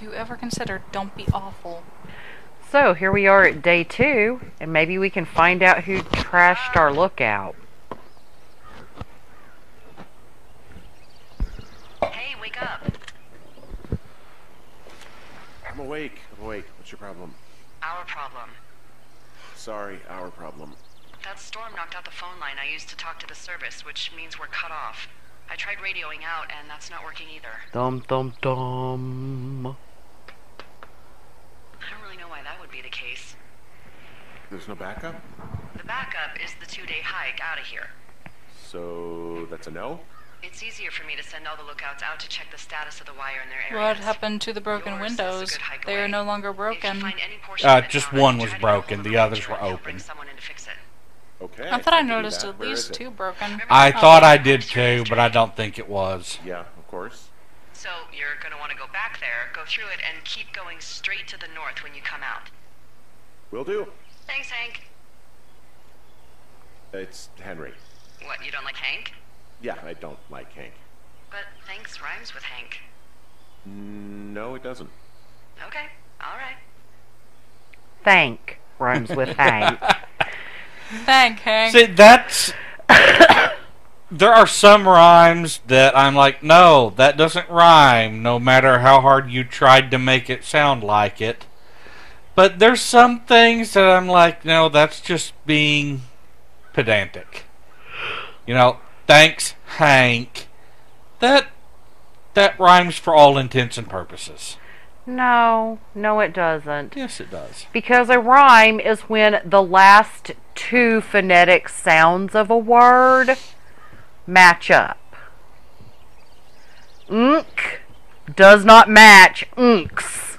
you ever consider, don't be awful. So, here we are at day 2, and maybe we can find out who trashed our lookout. Hey, wake up. I'm awake. What's your problem? Our problem. Sorry, our problem. That storm knocked out the phone line I used to talk to the service, which means we're cut off. I tried radioing out, and that's not working either. Dum dum dum. I don't really know why that would be the case. There's no backup? The backup is the 2-day hike out of here. So, that's a no? It's easier for me to send all the lookouts out to check the status of the wire in their areas. What happened to the broken Yours windows? is a good hike They are away. no longer If you broken. find any portion of it Just down, one try was to get broken, hold of the others ranger were and he'll open. bring someone in to fix it. Okay. I thought I can do noticed that. at Where least is it? 2 broken. I thought I did too, but I don't think it was. Yeah, of course. So you're going to want to go back there, go through it, and keep going straight to the north when you come out. Will do. Thanks, Hank. It's Henry. What, you don't like Hank? Yeah, I don't like Hank. But thanks rhymes with Hank. No, it doesn't. Okay, alright. Thank rhymes with Hank. Thank Hank. See, that's... There are some rhymes that I'm like, no, that doesn't rhyme, no matter how hard you tried to make it sound like it. But there's some things that I'm like, no, that's just being pedantic. You know, thanks, Hank. That rhymes for all intents and purposes. No, it doesn't. Yes, it does. Because a rhyme is when the last 2 phonetic sounds of a word match up. Unk does not match unks.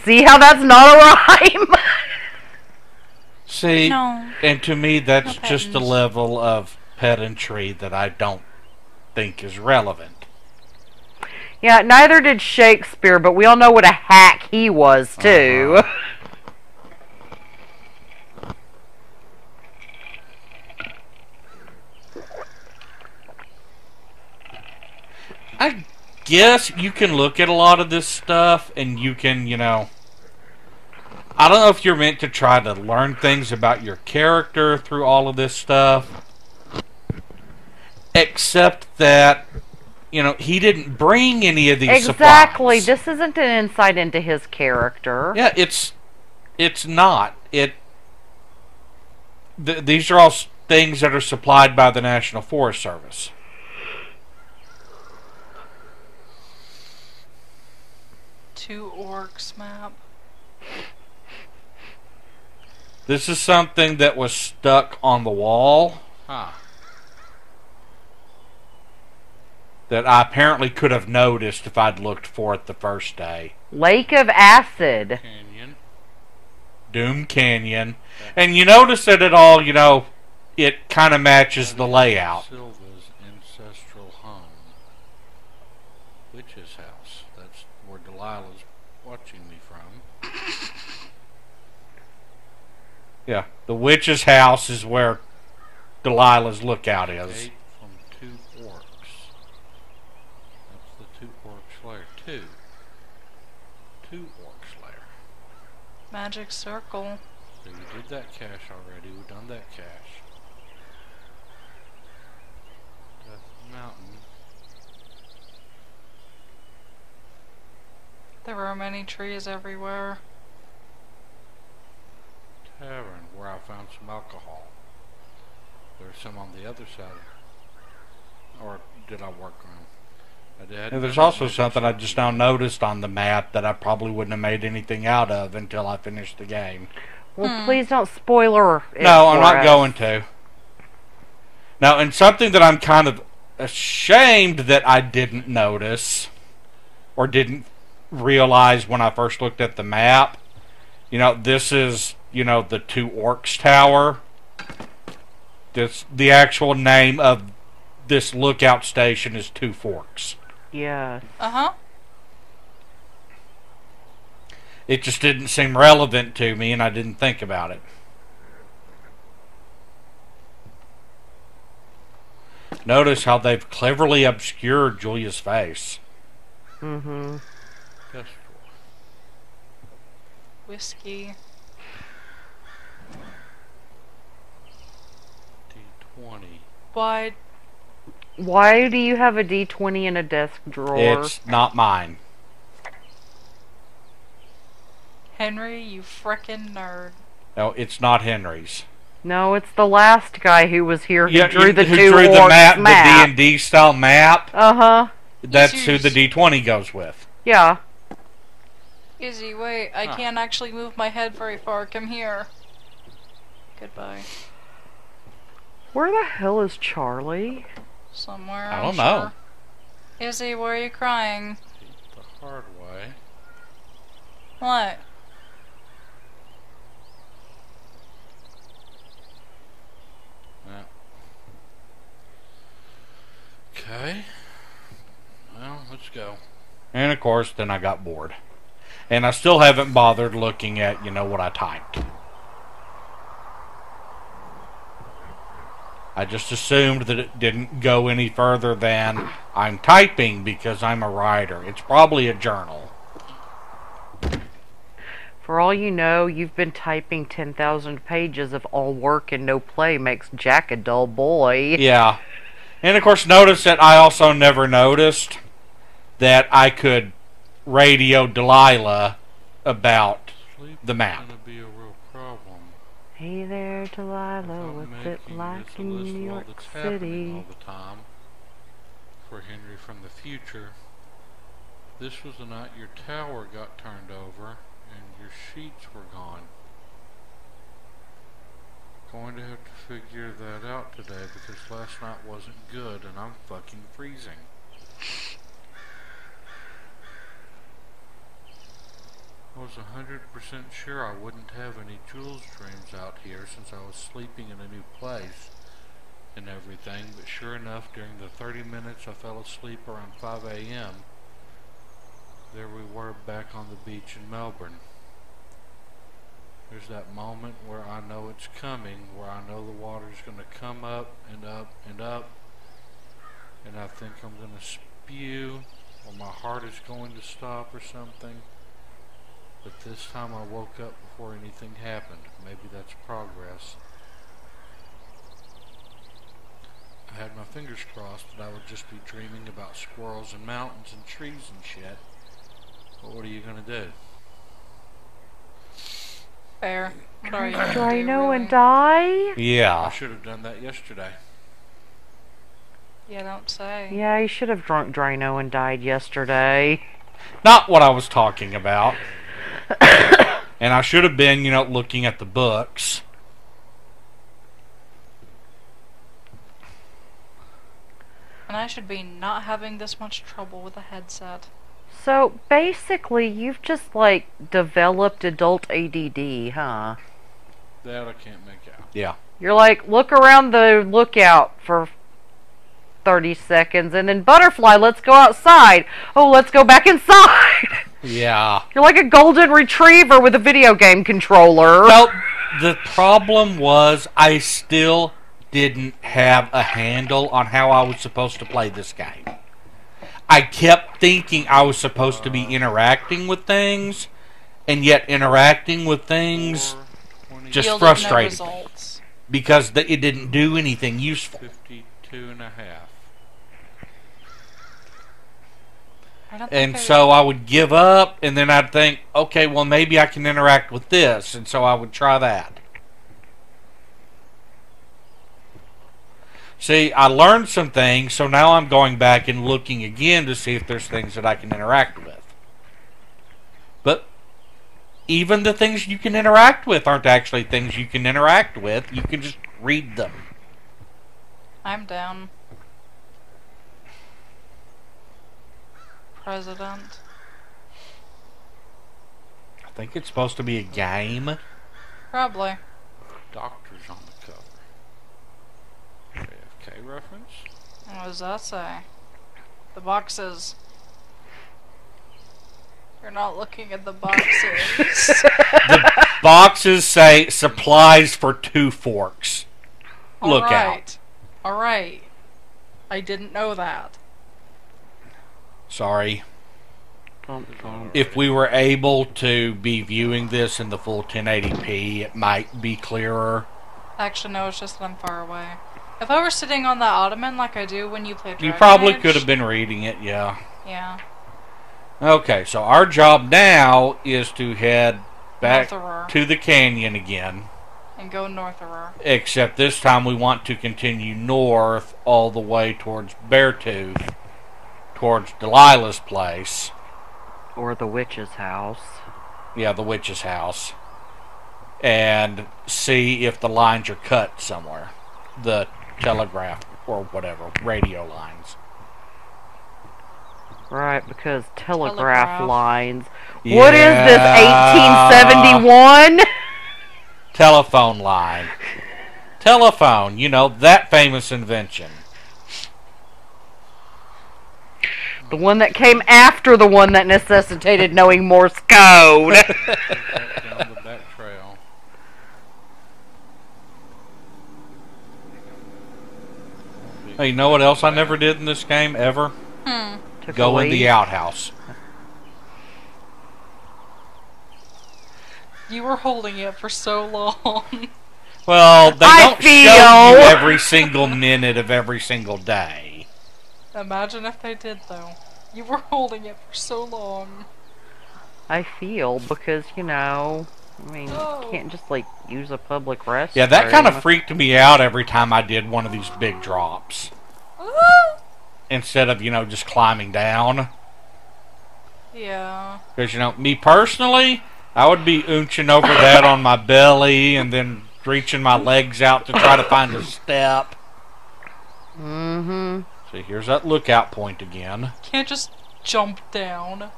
See how that's not a rhyme? See, No. and to me, that's No just a patents. level of pedantry that I don't think is relevant. Yeah, neither did Shakespeare, but we all know what a hack he was, too. I guess you can look at a lot of this stuff and you can, you know... I don't know if you're meant to try to learn things about your character through all of this stuff. Except that, you know, he didn't bring any of these Exactly. supplies. This isn't an insight into his character. Yeah, it's not. These are all things that are supplied by the National Forest Service. Two orcs map. This is something that was stuck on the wall. That I apparently could have noticed if I'd looked for it the first day. Lake of Acid. Canyon. Doom Canyon. And you notice that it all, you know, it kind of matches the layout. Silva's ancestral home. Witch's house. That's where Delilah's watching me from. Yeah, the witch's house is where Delilah's lookout is. Gate from 2 orcs. That's the 2 orcs lair. 2 orcs lair. Magic circle. So you did that cache already. We've done that cache. Death Mountain. There were many trees everywhere. Tavern, where I found some alcohol. There's some on the other side. Or did I work on? I did. And there's also something I just now noticed on the map that I probably wouldn't have made anything out of until I finished the game. Well, please don't spoiler it No, I'm for not us. going to. Now, and something that I'm kind of ashamed that I didn't notice or didn't realize when I first looked at the map, you know, this is, you know, the 2 Orcs Tower. This, the actual name of this lookout station is 2 Forks. Yes. Uh-huh. It just didn't seem relevant to me, and I didn't think about it. Notice how they've cleverly obscured Julia's face. Mm-hmm. Test drawer. Whiskey. D20. Why? Why do you have a D20 in a desk drawer? It's not mine. Henry, you frickin' nerd. No, it's not Henry's. No, it's the last guy who was here who Yeah, drew the who two drew the orcs map, map. the D&D style map. Uh-huh. That's Yes, who the D20 goes with. Yeah. Izzy, wait, I can't actually move my head very far. Come here. Goodbye. Where the hell is Charlie? Somewhere. I I'm don't know. sure. Izzy, why are you crying? The hard way. What? Yeah. Okay. Well, let's go. And of course, then I got bored. And I still haven't bothered looking at, what I typed. I just assumed that it didn't go any further than I'm typing because I'm a writer. It's probably a journal. For all you know, you've been typing 10,000 pages of all work and no play makes Jack a dull boy. Yeah. And of course, notice that I also never noticed that I could radio Delilah about Sleep the map. is gonna be a real problem. Hey there, Delilah, Without what's it making like this a in list New of all York that's happening City? all the time for Henry from the future. This was the night your tower got turned over and your sheets were gone. Going to have to figure that out today because last night wasn't good and I'm fucking freezing. I was 100% sure I wouldn't have any Jules dreams out here since I was sleeping in a new place and everything, but sure enough, during the 30 minutes I fell asleep around 5 a.m., there we were back on the beach in Melbourne. There's that moment where I know it's coming, where I know the water's going to come up and up and up, and I think I'm going to spew, or my heart is going to stop or something. But this time I woke up before anything happened. Maybe that's progress. I had my fingers crossed that I would just be dreaming about squirrels and mountains and trees and shit. But what are you gonna do? Fair. What are you Do gonna I do, know really? and die? I Yeah. should have done that yesterday. Yeah, don't say. Yeah, you should have drunk Drano and died yesterday. Not what I was talking about. And I should have been, looking at the books. And I should be not having this much trouble with a headset. So, basically, you've just, developed adult ADD, huh? That I can't make out. Yeah. You're like, look around the lookout for 30 seconds, and then butterfly, let's go outside. Oh, let's go back inside. Yeah. You're like a golden retriever with a video game controller. Well, the problem was I still didn't have a handle on how I was supposed to play this game. I kept thinking I was supposed to be interacting with things, and yet interacting with things 420, just Yielded frustrated no me. results. Because it didn't do anything useful. 52 and a half. I don't think And so I would give up, and then I'd think, okay, well, maybe I can interact with this, and so I would try that. See, I learned some things, so now I'm going back and looking again to see if there's things that I can interact with. But even the things you can interact with aren't actually things you can interact with. You can just read them. I'm down. President. I think it's supposed to be a game. Probably. Doctor's on the cover. JFK reference? What does that say? The boxes. You're not looking at the boxes. The boxes say supplies for 2 forks. Look out. Alright. I didn't know that. Sorry. if we were able to be viewing this in the full 1080p, it might be clearer. Actually, no, it's just that I'm far away. If I were sitting on the ottoman like I do when you play Dragon You probably Age, could have been reading it, yeah. Yeah. Okay, so our job now is to head back North-around. to the canyon again. And go north around. Except this time we want to continue north all the way towards Beartooth, towards Delilah's place. Or the witch's house. Yeah, the witch's house. And see if the lines are cut somewhere. The telegraph or whatever, radio lines. Right, because telegraph lines. Yeah. What is this, 1871? Telephone line. Telephone, you know, that famous invention. The one that came after the one that necessitated knowing Morse code. Down the back trail. Hey, you know what else I never did in this game, ever? Took Go a in the lead. outhouse. You were holding it for so long. Well, they I don't show feel- you every single minute of every single day. Imagine if they did, though. You were holding it for so long. I feel, because, you know, I mean, Oh. you can't just, like, use a public restroom. Yeah, that kind of freaked me out every time I did one of these big drops. Instead of, you know, just climbing down. Yeah. Because, you know, me personally, I would be oonching over that on my belly and then reaching my legs out to try to find a step. Mm-hmm. See, here's that lookout point again. Can't just jump down.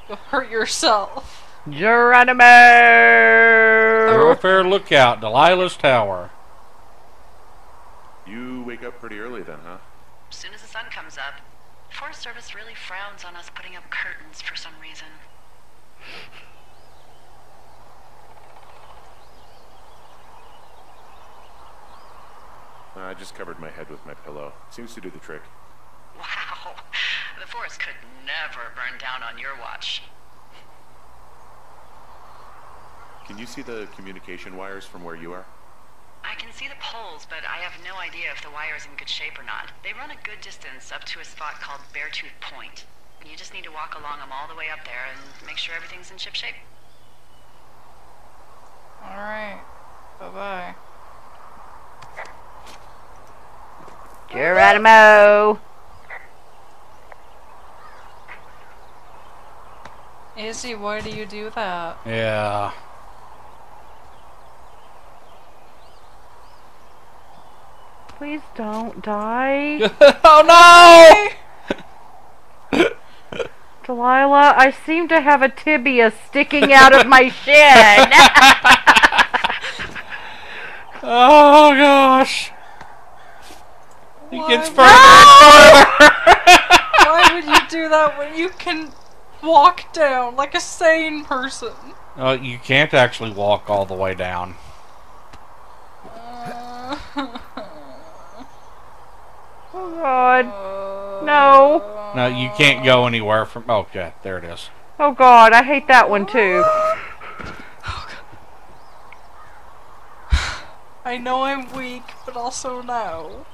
You'll hurt yourself. Geronimo! Thoroughfare lookout, Delilah's tower. You wake up pretty early then, huh? As soon as the sun comes up. Forest Service really frowns on us putting up curtains for some reason. I just covered my head with my pillow. Seems to do the trick. Wow. The forest could never burn down on your watch. Can you see the communication wires from where you are? I can see the poles, but I have no idea if the wire's in good shape or not. They run a good distance up to a spot called Beartooth Point. You just need to walk along them all the way up there and make sure everything's in ship shape. Alright. Bye-bye. Geronimo! Izzy, why do you do that? Yeah. Please don't die. Oh no! Delilah, I seem to have a tibia sticking out of my shin. Oh gosh! It Why gets would- further and further! Why would you do that when you can walk down like a sane person? You can't actually walk all the way down. Oh God. No. No, you can't go anywhere from... Okay, there it is. Oh God, I hate that one too. I know I'm weak, but also no.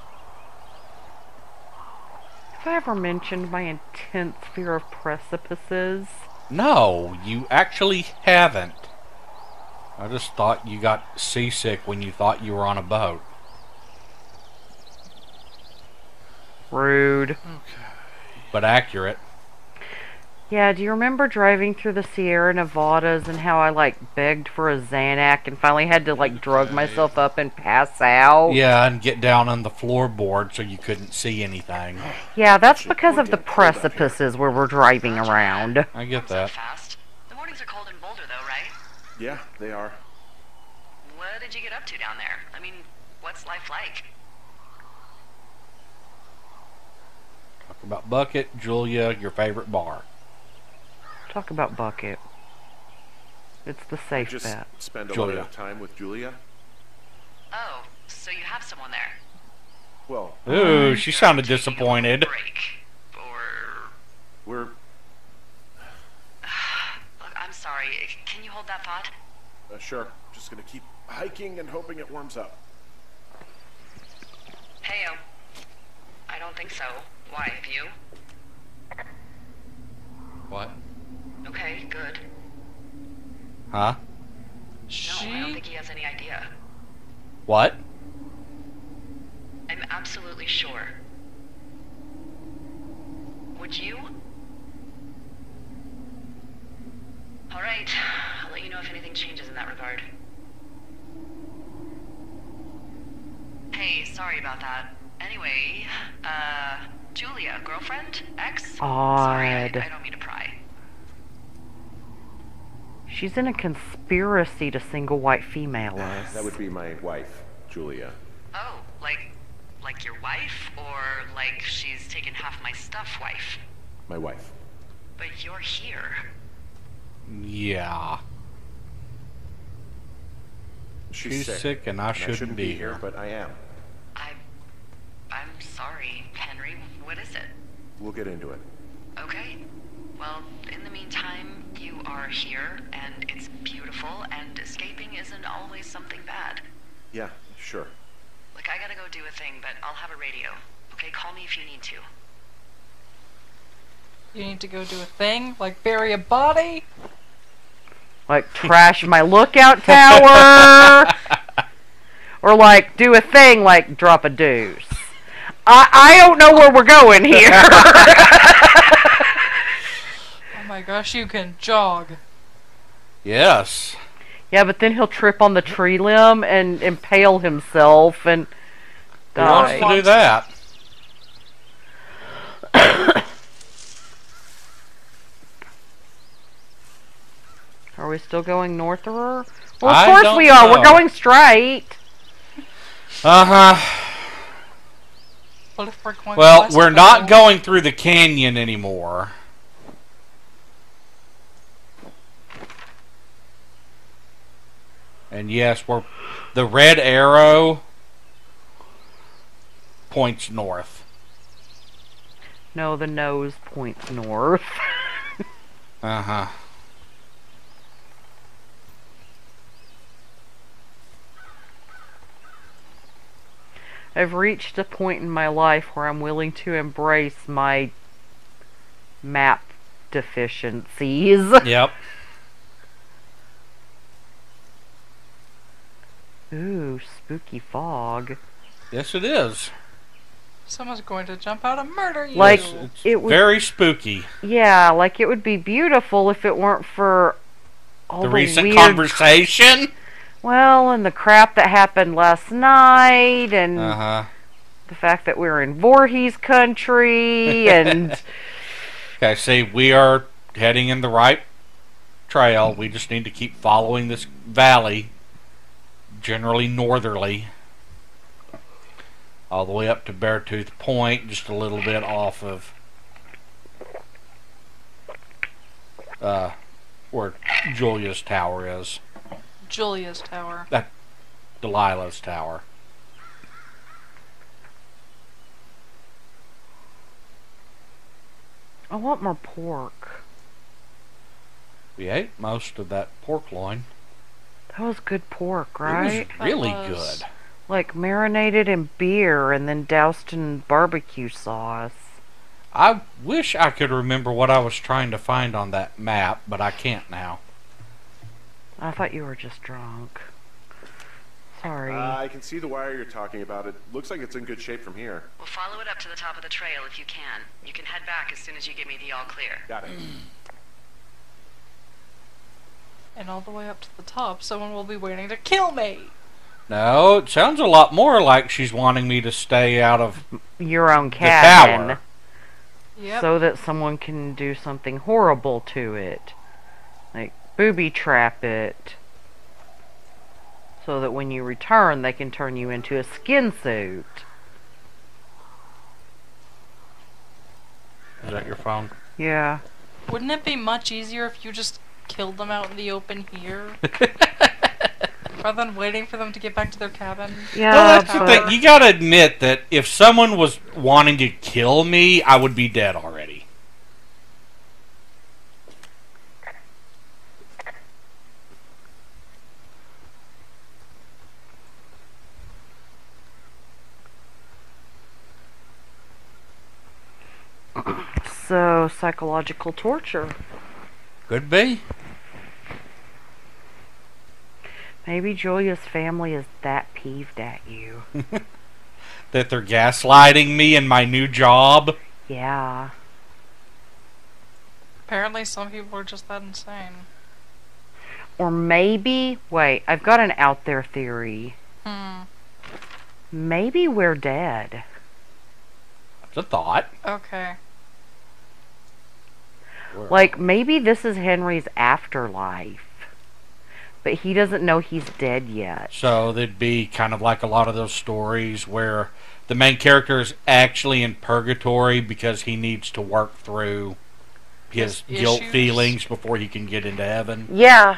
Have I ever mentioned my intense fear of precipices? No, you actually haven't. I just thought you got seasick when you thought you were on a boat. Rude. But accurate. Yeah, do you remember driving through the Sierra Nevadas and how I, like, begged for a Xanax and finally had to, like, drug myself up and pass out? Yeah, and get down on the floorboard so you couldn't see anything. Yeah, that's because of the precipices where we're driving around. I get So that. fast. The mornings are cold in Boulder, though, right? Yeah, they are. What did you get up to down there? I mean, what's life like? Talk about Bucket, Julia, your favorite bar. Talk about Bucket. It's the safe Just bet. spend a Julia. lot of time with Julia. Oh, so you have someone there. Well, Ooh, she sounded Taking a disappointed. break. Or... we're sorry. Can you hold that thought? Sure. Just gonna keep hiking and hoping it warms up. Heyo. I don't think so. Why, have you? What? Okay, good. Huh? No, I don't think he has any idea. What? I'm absolutely sure. Would you? Alright, I'll let you know if anything changes in that regard. Hey, sorry about that. Anyway, Julia, girlfriend? Ex? Sorry, I Odd. don't mean to pry. She's in a conspiracy to single white female us. That would be my wife, Julia. Oh, like your wife? Or like she's taken half my stuff wife? My wife. But you're here. Yeah. She's sick and I shouldn't be here. But I am. I'm sorry, Henry. What is it? We'll get into it. Okay. Well, in the meantime, you are here, and it's beautiful, and escaping isn't always something bad. Yeah, sure. Look, I gotta go do a thing, but I'll have a radio. Okay, call me if you need to. You need to go do a thing? Like bury a body? Like trash my lookout tower? Or like do a thing like drop a deuce? I don't know where we're going here. Oh my gosh, you can jog. Yes. Yeah, but then he'll trip on the tree limb and impale himself and Who wants die. to do that? Are we still going norther? Well, of I course don't we are. know. We're going straight. Uh-huh. What if we're going Well, west we're of not the- going through the canyon anymore. And yes, the red arrow points north. No, the nose points north. Uh-huh. I've reached a point in my life where I'm willing to embrace my map deficiencies. Yep. Ooh, spooky fog. Yes, it is. Someone's going to jump out and murder you. Like, It's it would, very spooky. yeah, like it would be beautiful if it weren't for all The the recent weird, conversation. well, and the crap that happened last night, and Uh-huh. the fact that we're in Voorhees country, and Okay, see, we are heading in the right trail. We just need to keep following this valley, generally northerly, all the way up to Beartooth Point, just a little bit off of where Julia's tower is. Julia's tower. Delilah's tower. I want more pork. We ate most of that pork loin. That was good pork, It right? was really That was- good. Like marinated in beer and then doused in barbecue sauce. I wish I could remember what I was trying to find on that map, but I can't now. I thought you were just drunk. Sorry. I can see the wire you're talking about. It looks like it's in good shape from here. We'll follow it up to the top of the trail if you can. You can head back as soon as you give me the all clear. Got it. And all the way up to the top, someone will be waiting to kill me. No, it sounds a lot more like she's wanting me to stay out of Your own the cabin. tower. Yep. So that someone can do something horrible to it. Like booby trap it. So that when you return, they can turn you into a skin suit. Is that your phone? Yeah. Wouldn't it be much easier if you just killed them out in the open here? Rather than waiting for them to get back to their cabin? Yeah, No, that's the but thing. You gotta admit that if someone was wanting to kill me, I would be dead already. So, psychological torture. Could be. Maybe Julia's family is that peeved at you. That they're gaslighting me in my new job. Yeah. Apparently some people are just that insane. Or maybe... Wait, I've got an out there theory. Maybe we're dead. That's a thought. Okay. Like, maybe this is Henry's afterlife. But he doesn't know he's dead yet. So there'd be kind of like a lot of those stories where the main character is actually in purgatory because he needs to work through his guilt issues? feelings before he can get into heaven. Yeah.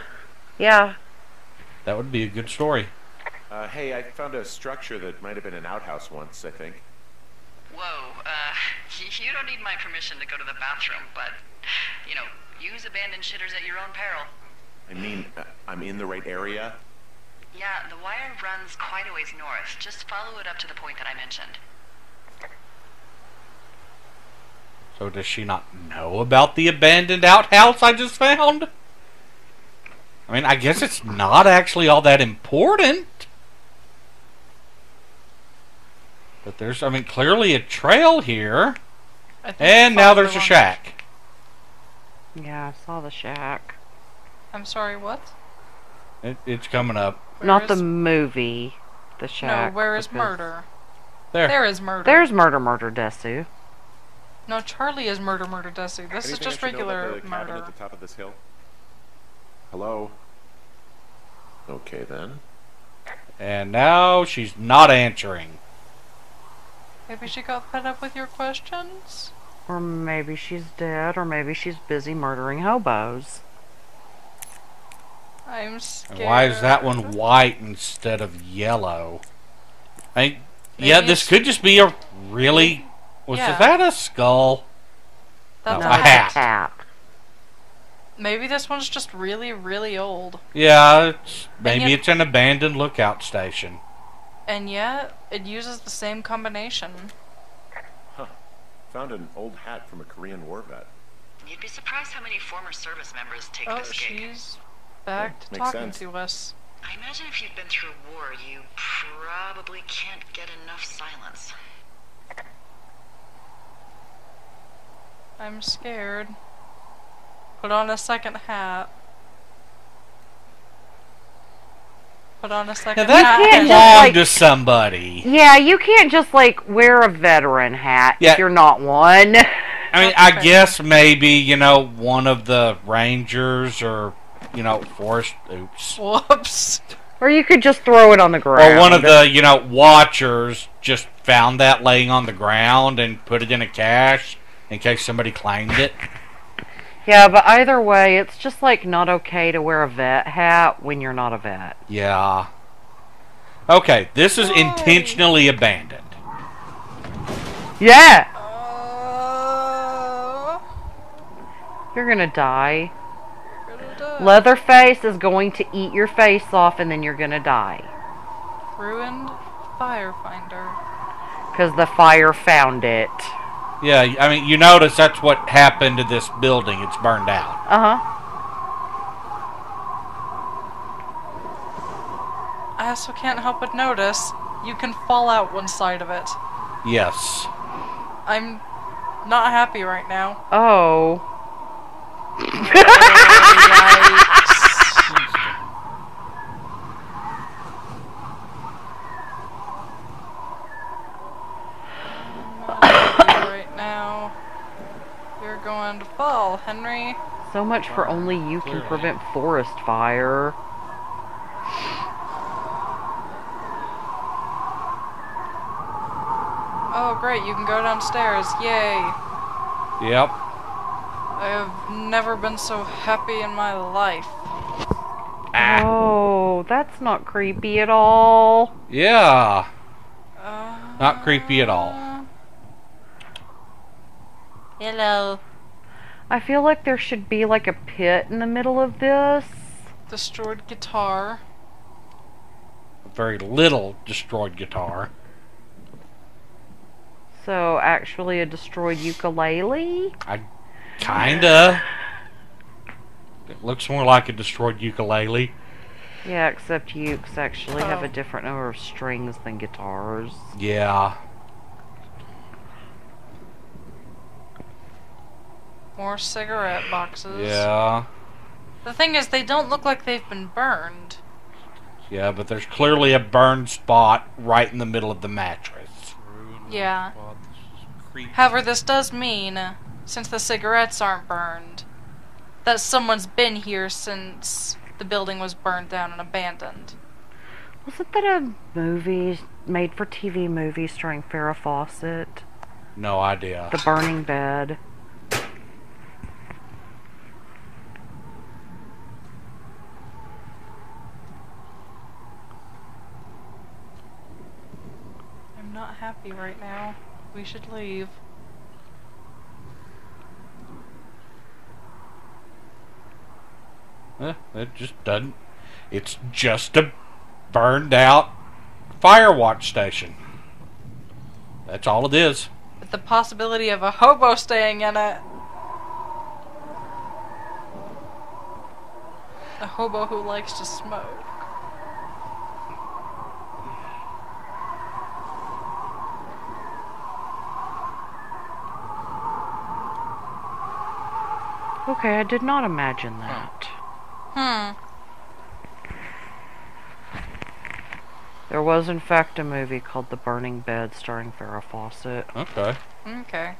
Yeah. That would be a good story. Hey, I found a structure that might have been an outhouse once, I think. Whoa, you don't need my permission to go to the bathroom, but, you know, use abandoned shitters at your own peril. I mean, I'm in the right area? Yeah, the wire runs quite a ways north. Just follow it up to the point that I mentioned. So does she not know about the abandoned outhouse I just found? I mean, I guess it's not actually all that important. But there's, I mean, clearly a trail here. I think And now there's a shack. Yeah, I saw the shack. I'm sorry, what? It's coming up. Not the movie. The shack. No, where is because- murder? There. There is murder. There's murder, Desu. No, Charlie is murder, Desu. This is Anything just I should know about regular the cabin murder. at the top of this hill? Hello? Okay, then. And now she's not answering. Maybe she got fed up with your questions? Or maybe she's dead, or maybe she's busy murdering hobos. I'm scared. And why is that one white instead of yellow? Yeah, Maybe this it's- could just be a really... Was Yeah. that a skull? That's No, what a it hat. is. Hat. Maybe this one's just really, really old. Yeah, maybe yet- it's an abandoned lookout station. And yet, it uses the same combination. Huh. Found an old hat from a Korean war vet. You'd be surprised how many former service members take Oh, this gig. she's back to makes talking sense. to us. I imagine if you've been through war, you probably can't get enough silence. I'm scared. Put on a second hat. Put on a Now second that hat. can't belonged just, to somebody. Yeah, you can't just, like, wear a veteran hat Yeah. if you're not one. I mean, That's I fair. guess maybe, you know, one of the rangers or, you know, forest... Oops. Whoops. Or you could just throw it on the ground. Or one of the, you know, watchers just found that laying on the ground and put it in a cache in case somebody claimed it. Yeah, but either way, it's just, like, not okay to wear a vet hat when you're not a vet. Yeah. Okay, this is Why? intentionally abandoned. Yeah! Uh, You're gonna die. you're gonna die. Leatherface is going to eat your face off and then you're gonna die. Ruined firefinder. Because the fire found it. Yeah, I mean, you notice that's what happened to this building. It's burned out. Uh-huh. I also can't help but notice you can fall out one side of it. Yes. I'm not happy right now. Oh. Right now, you're going to fall, Henry. So much for only you can prevent forest fire. Oh, great, you can go downstairs. Yay. Yep. I have never been so happy in my life. Ah. Oh, that's not creepy at all. Yeah. Not creepy at all. Hello. I feel like there should be like a pit in the middle of this. Destroyed guitar. Very little destroyed guitar. So, actually a destroyed ukulele? Kinda. It looks more like a destroyed ukulele. Yeah, except ukes actually have a different number of strings than guitars. Yeah. More cigarette boxes. Yeah. The thing is, they don't look like they've been burned. Yeah, but there's clearly a burned spot right in the middle of the mattress. Yeah. This is creepy. However, this does mean, since the cigarettes aren't burned, that someone's been here since the building was burned down and abandoned. Wasn't that a movie, made-for-TV movie starring Farrah Fawcett? No idea. The Burning Bed. I'm not happy right now. We should leave. It just doesn't. It's just a burned out Firewatch station. That's all it is. With the possibility of a hobo staying in it. A hobo who likes to smoke. Okay, I did not imagine that. There was, in fact, a movie called The Burning Bed starring Farrah Fawcett. Okay. Okay.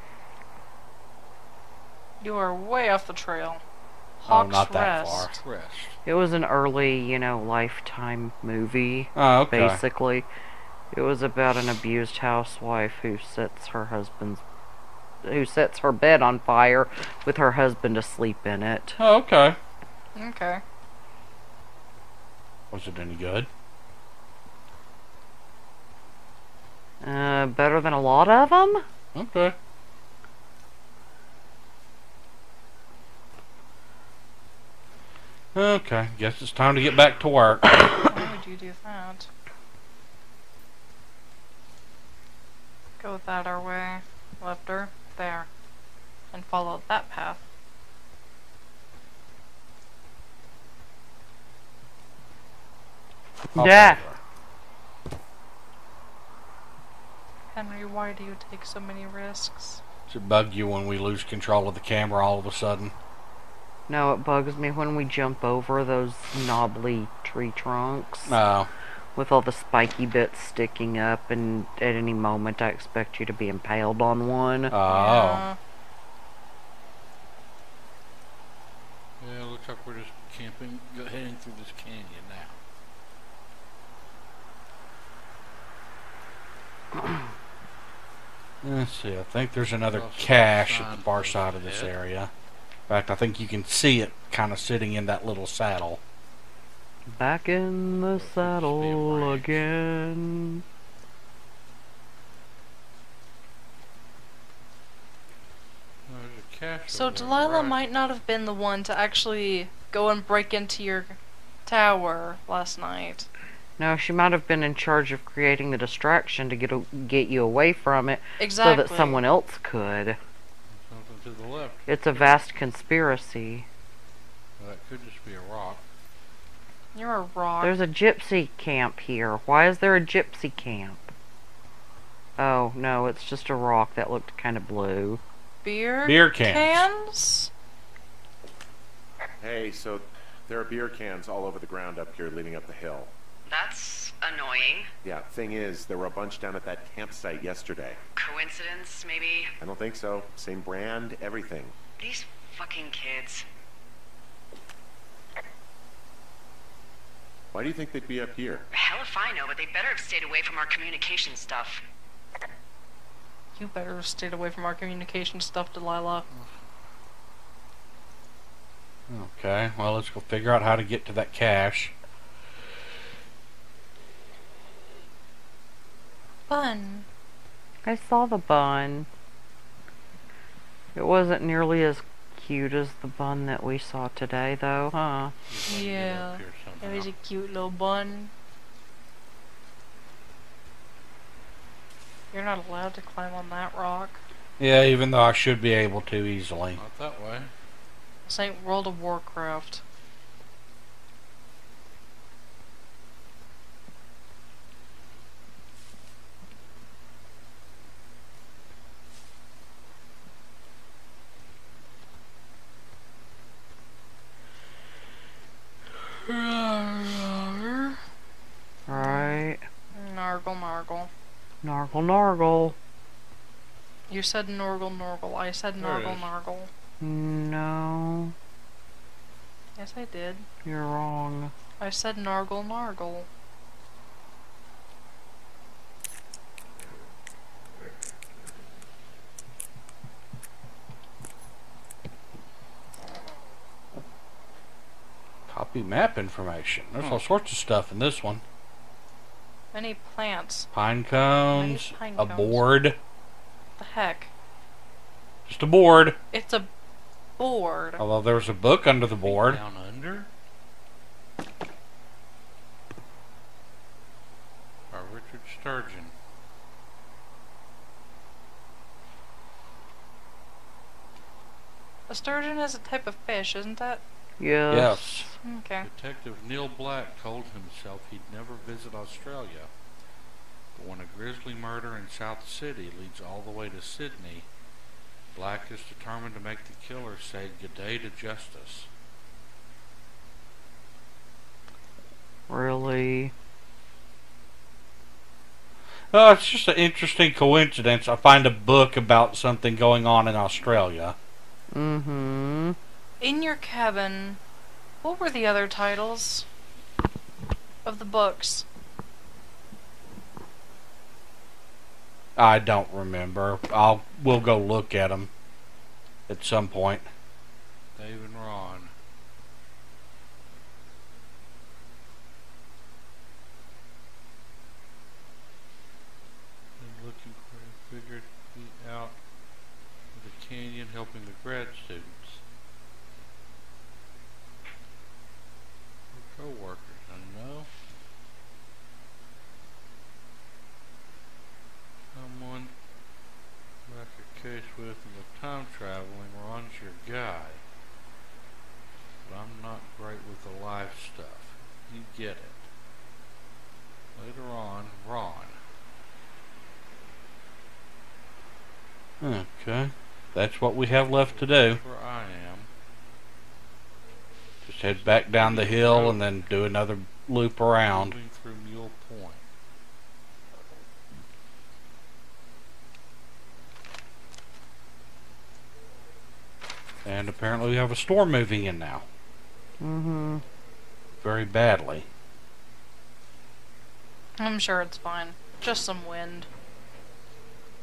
You are way off the trail. Oh, Hawk's not that Rest. far. Rest. It was an early, Lifetime movie, Oh, okay. basically. It was about an abused housewife who sets her bed on fire with her husband asleep in it. Oh, okay. Okay. Was it any good? Better than a lot of them? Okay. Okay, guess it's time to get back to work. Why would you do that? Go that our way. Left her. There. And follow that path. Yeah. Henry, why do you take so many risks? Does it bug you when we lose control of the camera all of a sudden? No, it bugs me when we jump over those knobbly tree trunks. No. With all the spiky bits sticking up, and at any moment I expect you to be impaled on one. Oh. Yeah. Yeah, looks like we're just camping, heading through this canyon now. Let's see, I think there's another Also cache at the sign far post side of this ahead. area. In fact, I think you can see it kind of sitting in that little saddle. Back in the saddle again. There's a cache So over there, Delilah right. might not have been the one to actually go and break into your tower last night. No, she might have been in charge of creating the distraction to get you away from it, Exactly. so that someone else could. Something to the left. It's a vast conspiracy. Well, that could just be a rock. You're a rock. There's a gypsy camp here. Why is there a gypsy camp? Oh, no, it's just a rock that looked kind of blue. Beer cans. cans? Hey, so there are beer cans all over the ground up here leading up the hill. That's annoying. Yeah, thing is, there were a bunch down at that campsite yesterday. Coincidence, maybe? I don't think so. Same brand, everything. These fucking kids. Why do you think they'd be up here? Hell if I know, but they better have stayed away from our communication stuff. You better have stayed away from our communication stuff, Delilah. Okay, well, let's go figure out how to get to that cache. Fun. I saw the bun. It wasn't nearly as cute as the bun that we saw today, though, huh? Yeah. Up here It somehow. was a cute little bun. You're not allowed to climb on that rock. Yeah, even though I should be able to easily. Not that way. This ain't World of Warcraft. Right. Nargle, nargle. Nargle, nargle. You said norgle, norgle. I said There it nargle, is. nargle. No, Yes, I did. you're wrong. I said nargle, nargle. Copy map information. There's all sorts of stuff in this one. Many plants. Pine cones, Many pine a cones. board. The heck? Just a board. It's a board. Although there's a book under the board. Down under? By Richard Sturgeon. A sturgeon is a type of fish, isn't that? Yes. Yes. Okay. Detective Neil Black told himself he'd never visit Australia. But when a grisly murder in South City leads all the way to Sydney, Black is determined to make the killer say good day to justice. Really? Oh, it's just an interesting coincidence. I find a book about something going on in Australia. Mm-hmm. In your cabin, what were the other titles of the books? I don't remember. We'll go look at them at some point. Dave and Ron. They're looking for a figure to be out of the canyon helping the grad students. Their co-workers, I know. Someone like a case with and the time traveling Ron's your guy. But I'm not great with the life stuff. You get it. Later on, Ron. Okay. That's what we have left to do. That's where I am. Just head back down the hill and then do another loop around. Moving through Mule Point. And apparently we have a storm moving in now. Mm-hmm. Very badly. I'm sure it's fine. Just some wind.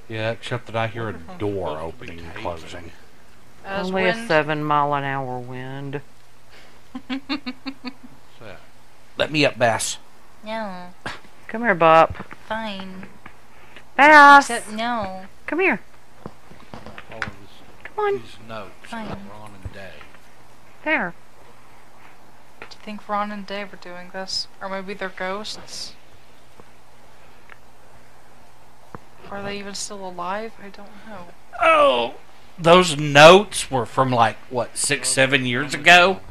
Yeah, except that I hear a Wonder if I'm door supposed to opening be and taping. closing. As Only wind. a 7-mile-an-hour wind. What's that? Let me up, Bass. No, Come here, Bop. fine. Bass! Except no. Come here. All of this, Come on. these notes Fine. about Ron and Dave. There. Do you think Ron and Dave are doing this? Or maybe they're ghosts? Are they even still alive? I don't know. Oh! Those notes were from like, what, 6, 7 years ago?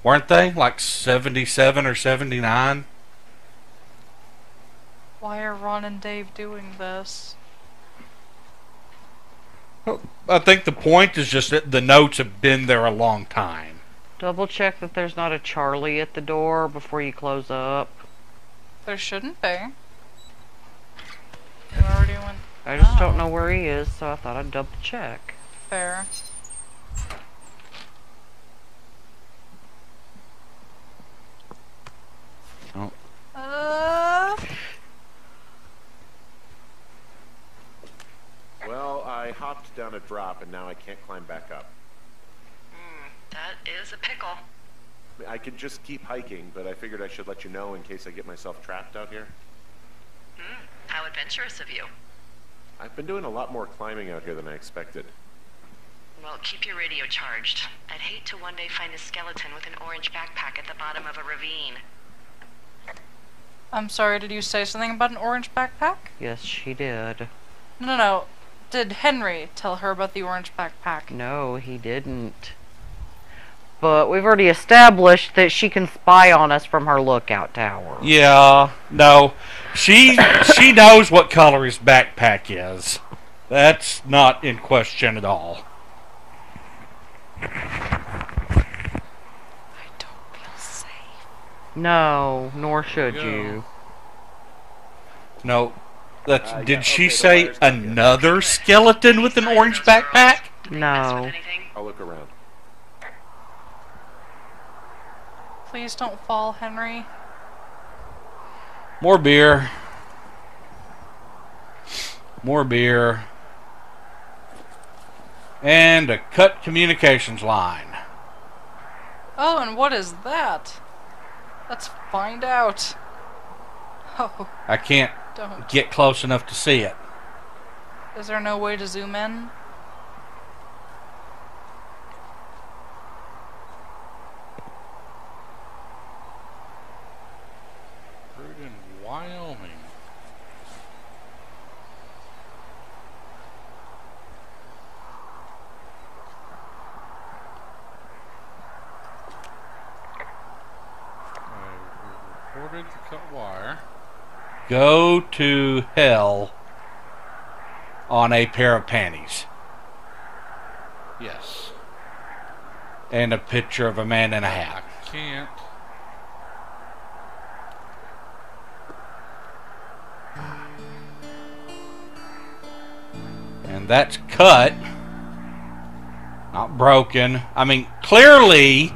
Weren't they? Like 77 or 79? Why are Ron and Dave doing this? I think the point is just that the notes have been there a long time. Double check that there's not a Charlie at the door before you close up. There shouldn't be. You already went I just don't Oh. know where he is, so I thought I'd double check. fair. Oh. Well, I hopped down a drop and now I can't climb back up. That is a pickle. I mean, I could just keep hiking, but I figured I should let you know in case I get myself trapped out here. How adventurous of you. I've been doing a lot more climbing out here than I expected. Well, keep your radio charged. I'd hate to one day find a skeleton with an orange backpack at the bottom of a ravine. I'm sorry, did you say something about an orange backpack? Yes, she did. No. Did Henry tell her about the orange backpack? No, he didn't. But we've already established that she can spy on us from her lookout tower. Yeah, no. She knows what color his backpack is. That's not in question at all. I don't feel safe. No, nor should Go. you. No. That's, Yeah, did she okay, the say wire's not good. another skeleton with an orange backpack? Mess with No. anything? I'll look around. Please don't fall, Henry. More beer. More beer. And a cut communications line. Oh, and what is that? Let's find out. Oh, I can't don't. get close enough to see it. Is there no way to zoom in? Brewed in Wyoming. We reported the cut wire. Go to hell on a pair of panties. Yes. And a picture of a man in a I hat. can't. And that's cut. Not broken. I mean, clearly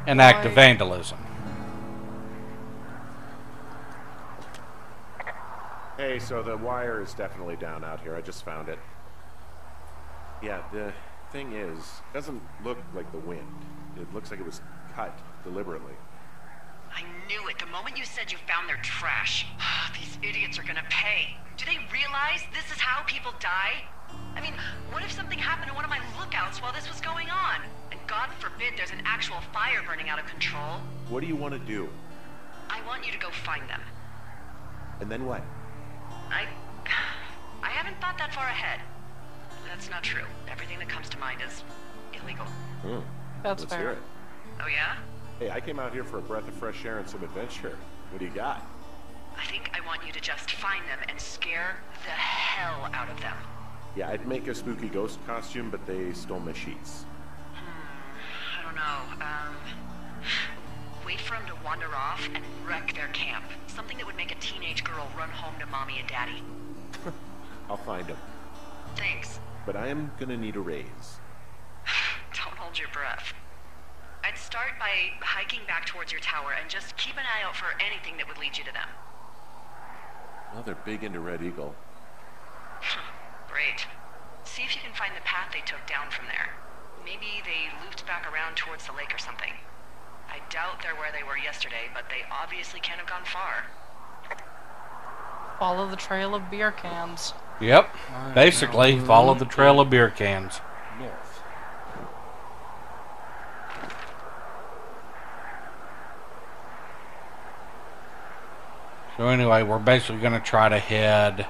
an act of vandalism. Hey, so the wire is definitely down out here. I just found it. Yeah, the thing is, it doesn't look like the wind. It looks like it was cut deliberately. I knew it the moment you said you found their trash. These idiots are gonna pay. Do they realize this is how people die? I mean, what if something happened to one of my lookouts while this was going on? And God forbid there's an actual fire burning out of control. What do you want to do? I want you to go find them. And then what? I haven't thought that far ahead. That's not true. Everything that comes to mind is illegal. That's Let's fair. hear it. Oh yeah? Hey, I came out here for a breath of fresh air and some adventure. What do you got? I think I want you to just find them and scare the hell out of them. Yeah, I'd make a spooky ghost costume, but they stole my sheets. I don't know. Wait for them to wander off and wreck their camp. Something that would make a teenage girl run home to mommy and daddy. I'll find them. Thanks. But I am gonna need a raise. Don't hold your breath. I'd start by hiking back towards your tower and just keep an eye out for anything that would lead you to them. Well, they're big into Red Eagle. Great. See if you can find the path they took down from there. Maybe they looped back around towards the lake or something. I doubt they're where they were yesterday, but they obviously can't have gone far. Follow the trail of beer cans. Yep. Basically, follow the trail of beer cans. North. So anyway, we're basically going to try to head,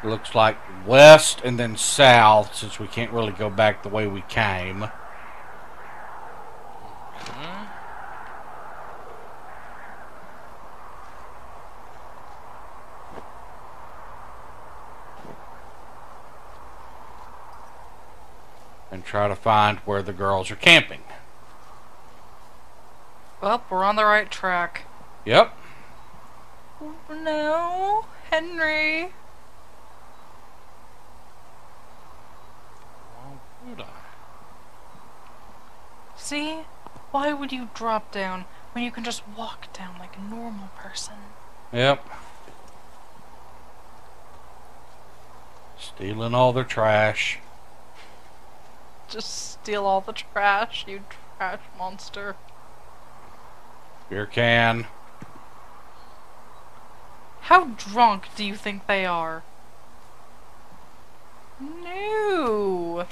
looks like west and then south, since we can't really go back the way we came. Okay. And try to find where the girls are camping. Well, we're on the right track. Yep. No, Henry. Why would I? See? Why would you drop down when you can just walk down like a normal person? Yep. Stealing all their trash. Just steal all the trash, you trash monster. Beer can. How drunk do you think they are? No.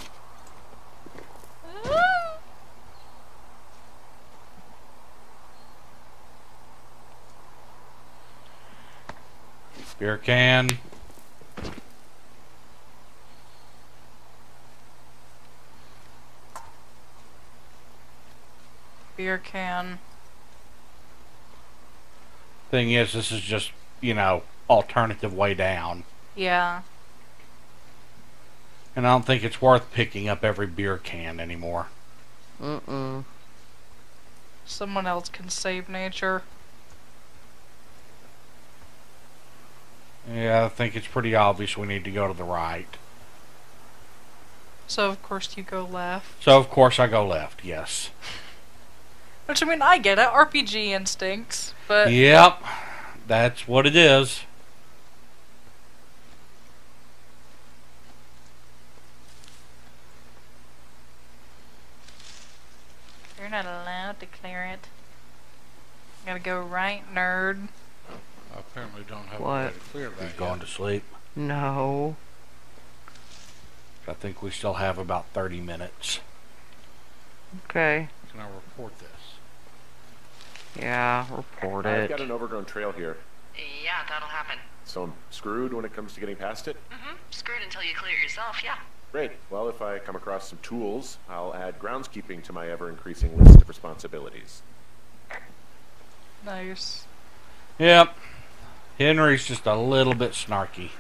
Beer can. Beer can. Thing is, this is just, you know, alternative way down. Yeah. And I don't think it's worth picking up every beer can anymore. Mm-mm. Someone else can save nature. Yeah, I think it's pretty obvious we need to go to the right. So of course you go left. So of course I go left, yes. Which, I mean, I get it. RPG instincts. But Yep. That's what it is. you're not allowed to clear it. Gotta go right, nerd. I apparently don't have What? a way to clear that He's going yet. to sleep. No. I think we still have about 30 minutes. Okay. Can I report this? Yeah, report I've it. got an overgrown trail here, Yeah, that'll happen. so I'm screwed when it comes to getting past it. Mm-hmm. Screwed until you clear it yourself, yeah. Great. Well, if I come across some tools, I'll add groundskeeping to my ever-increasing list of responsibilities. Nice. Yep. Henry's just a little bit snarky.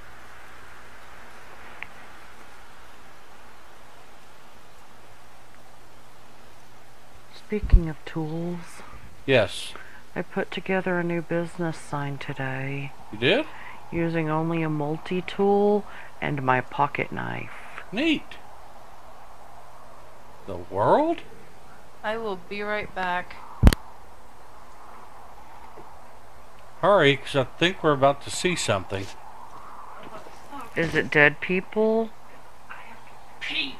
Speaking of tools, Yes. I put together a new business sign today You did? using only a multi-tool and my pocket knife. Neat. The world? I will be right back. Hurry, because I think we're about to see something. Is it dead people? I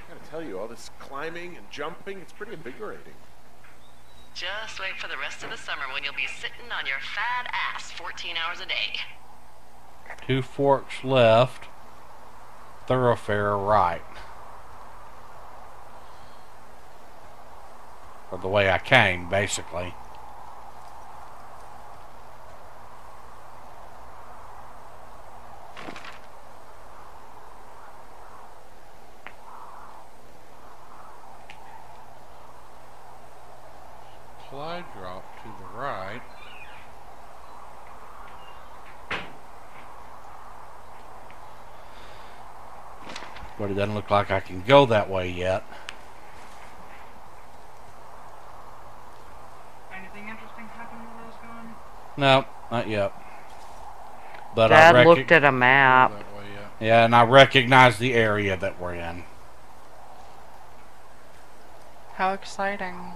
gotta tell you, all this climbing and jumping, it's pretty invigorating. Just wait for the rest of the summer when you'll be sitting on your fat ass 14 hours a day. 2 forks left. Thoroughfare right. Or the way I came, basically. Supply drop to the right. But it doesn't look like I can go that way yet. Anything interesting happen while I was gone? No, not yet. But Dad I looked at a Go map. that way, yeah. Yeah, and I recognize the area that we're in. How exciting.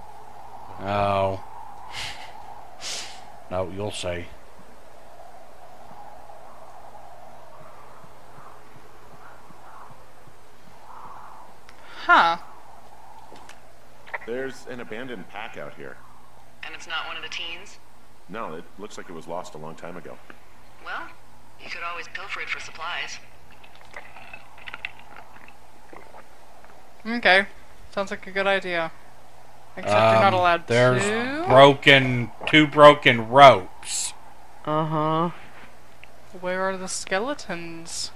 Oh. No, you'll see. Huh. There's an abandoned pack out here. And it's not one of the teens? No, it looks like it was lost a long time ago. Well, you could always pilfer it for supplies. Okay. Sounds like a good idea. Except you're not allowed There's to. two broken ropes. Uh-huh. Where are the skeletons?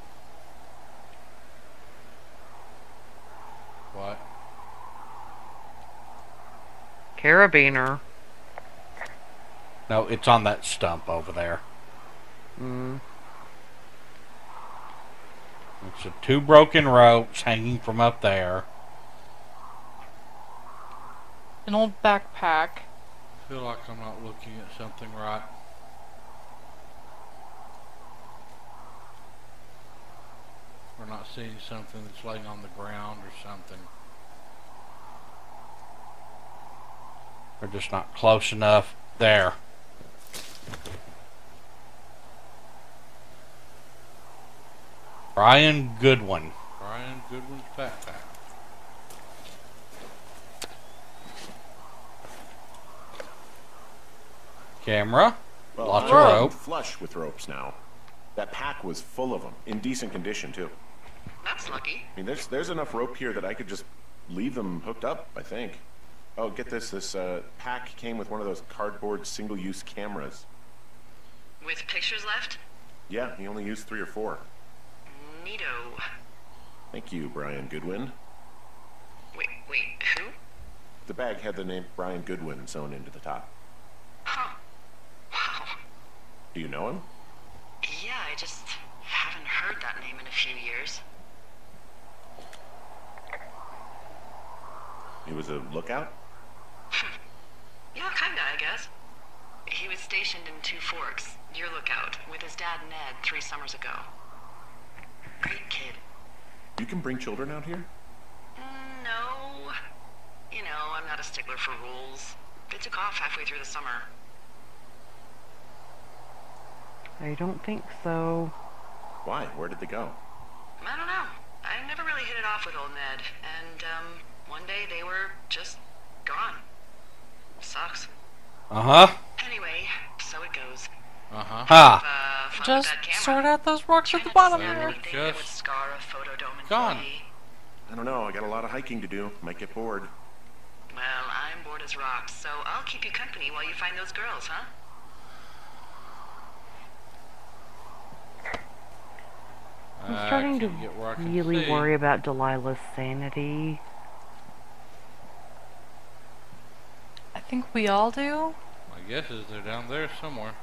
What? Carabiner. No, it's on that stump over there. Mm. It's 2 broken ropes hanging from up there. An old backpack. I feel like I'm not looking at something right. We're not seeing something that's laying on the ground or something. They're just not close enough. There. Brian Goodwin. Brian Goodwin's backpack. Camera. Well, Lots of I'm rope. flush with ropes now. That pack was full of them, in decent condition too. That's lucky. I mean, there's enough rope here that I could just leave them hooked up, I think. Oh, get this. This pack came with one of those cardboard single-use cameras. With pictures left? Yeah, he only used 3 or 4. Neato. Thank you, Brian Goodwin. Wait, who? The bag had the name Brian Goodwin sewn into the top. Huh. Wow. Do you know him? Yeah, I just haven't heard that name in a few years. He was a lookout? Yeah, kinda, I guess. He was stationed in Two Forks, your lookout, with his dad Ned 3 summers ago. Great kid. You can bring children out here? No. You know, I'm not a stickler for rules. They took off halfway through the summer. I don't think so. Why? Where did they go? I don't know. I never really hit it off with old Ned, and, one day they were just gone. Sucks. Uh-huh. Anyway, so it goes. Uh-huh. Ha! Fun with Just that camera. sort out those rocks Try at the not to bottom snap there. anything that would Just scar a photodome gone. employee. I don't know. I got a lot of hiking to do. Might get bored. Well, I'm bored as rocks, so I'll keep you company while you find those girls, huh? I'm starting to can't get where I can really see. worry about Delilah's sanity. I think we all do. My guess is they're down there somewhere.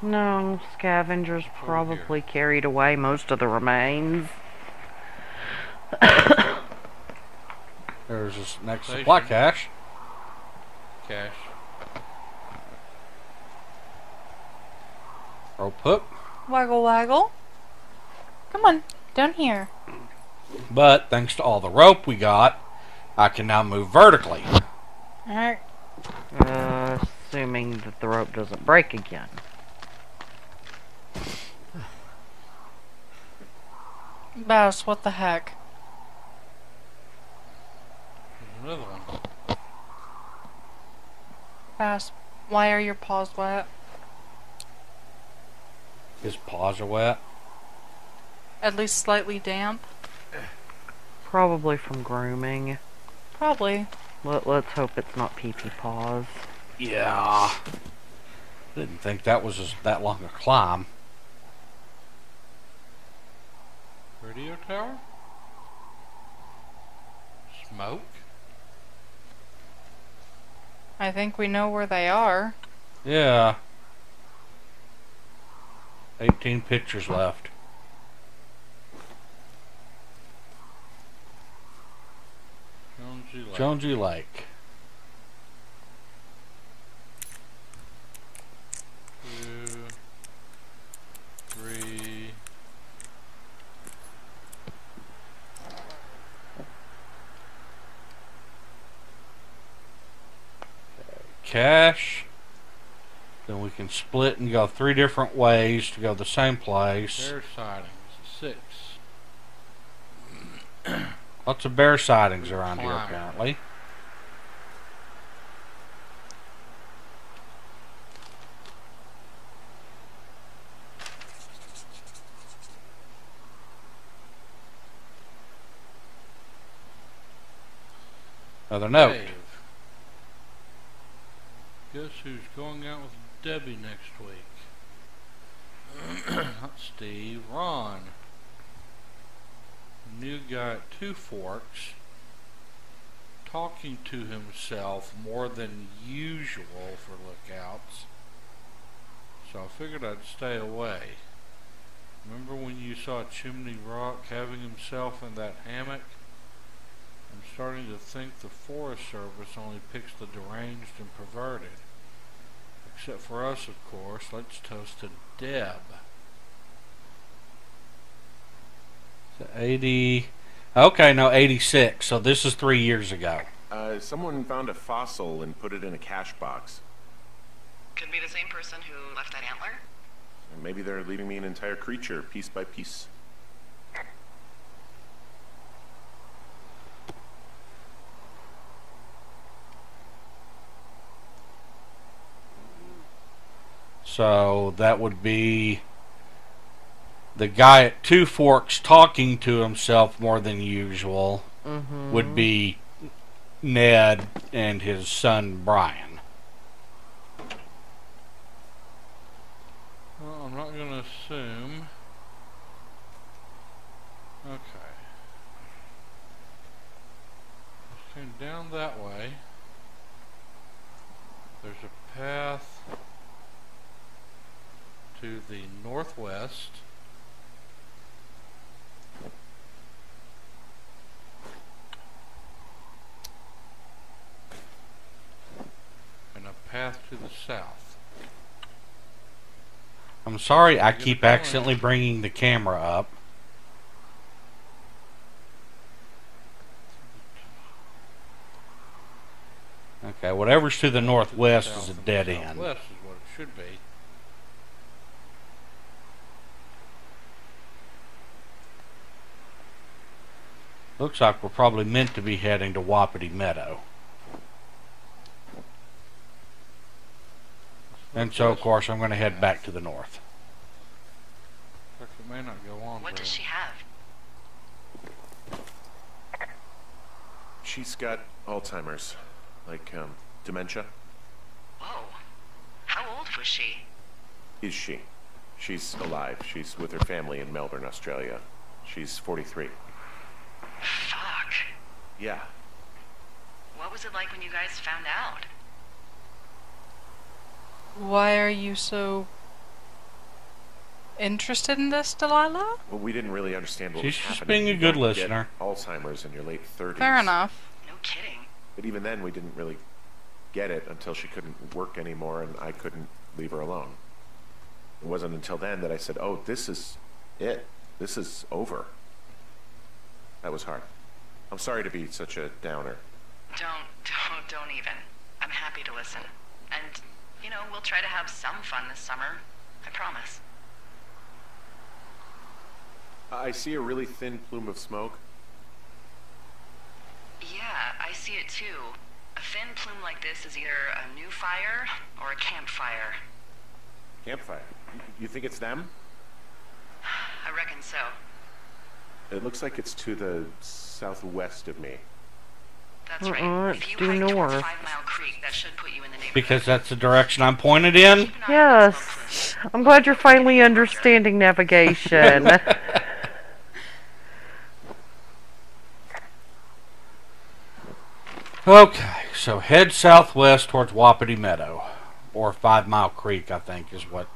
No, scavengers probably carried away most of the remains. There's this next Station. supply cache. Cash. Rope hook. Waggle waggle. Come on, down here. But thanks to all the rope we got, I can now move vertically. Alright. Assuming that the rope doesn't break again. Bass, what the heck? There's another one. Bass, why are your paws wet? His paws are wet. At least slightly damp? Probably from grooming. Probably. Let's hope it's not pee-pee paws. Yeah. Didn't think that was that long a climb. Radio tower? Smoke? I think we know where they are. Yeah. 18 pictures left. Jonesy Lake. Jonesy Lake. 2, 3. Cache. Then we can split and go 3 different ways to go the same place. Bear sightings. 6. Lots of bear sightings around here Climb. apparently. Another note. Dave. Guess who's going out with Debbie next week? Not Steve. Ron. New guy at Two Forks. Talking to himself more than usual for lookouts. So I figured I'd stay away. Remember when you saw Chimney Rock having himself in that hammock? I'm starting to think the Forest Service only picks the deranged and perverted. Except for us, of course. Let's toast to Deb. 80. Okay, no, 86. So this is 3 years ago. Someone found a fossil and put it in a cash box. Could be the same person who left that antler. And maybe they're leaving me an entire creature, piece by piece. So that would be the guy at Two Forks talking to himself more than usual. Would be Ned and his son Brian. I'm going to assume... Okay. Let's come down that way. There's a path to the northwest. And a path to the south. I'm sorry, I keep accidentally bringing the camera up. Okay, whatever's to the northwest is a dead end. Southwest is what it should be. Looks like we're probably meant to be heading to Wapiti Meadow. And so, of course, I'm going to head back to the north. It may not go on. What does she have? She's got Alzheimer's. Like, dementia. Whoa. How old was she? Is she? She's alive. She's with her family in Melbourne, Australia. She's 43. Fuck. Yeah. What was it like when you guys found out? Why are you so interested in this, Delilah? Well, we didn't really understand what She's was just happening. being a You good don't get listener. Alzheimer's in your late 30s. Fair enough. No kidding. But even then, we didn't really get it until she couldn't work anymore and I couldn't leave her alone. It wasn't until then that I said, oh, this is it. This is over. That was hard. I'm sorry to be such a downer. Don't even. I'm happy to listen. And, you know, we'll try to have some fun this summer. I promise. I see a really thin plume of smoke. Yeah, I see it too. A thin plume like this is either a new fire or a campfire. Campfire. You think it's them? I reckon so. It looks like it's to the southwest of me. That's right. It's If you due hike towards north. 5 Mile Creek, that should put you in the neighborhood. Because that's the direction I'm pointed in. Keep an eye on the smoke Yes. plume. I'm glad you're finally understanding navigation. Okay, so head southwest towards Wapiti Meadow. Or 5 Mile Creek, I think, is what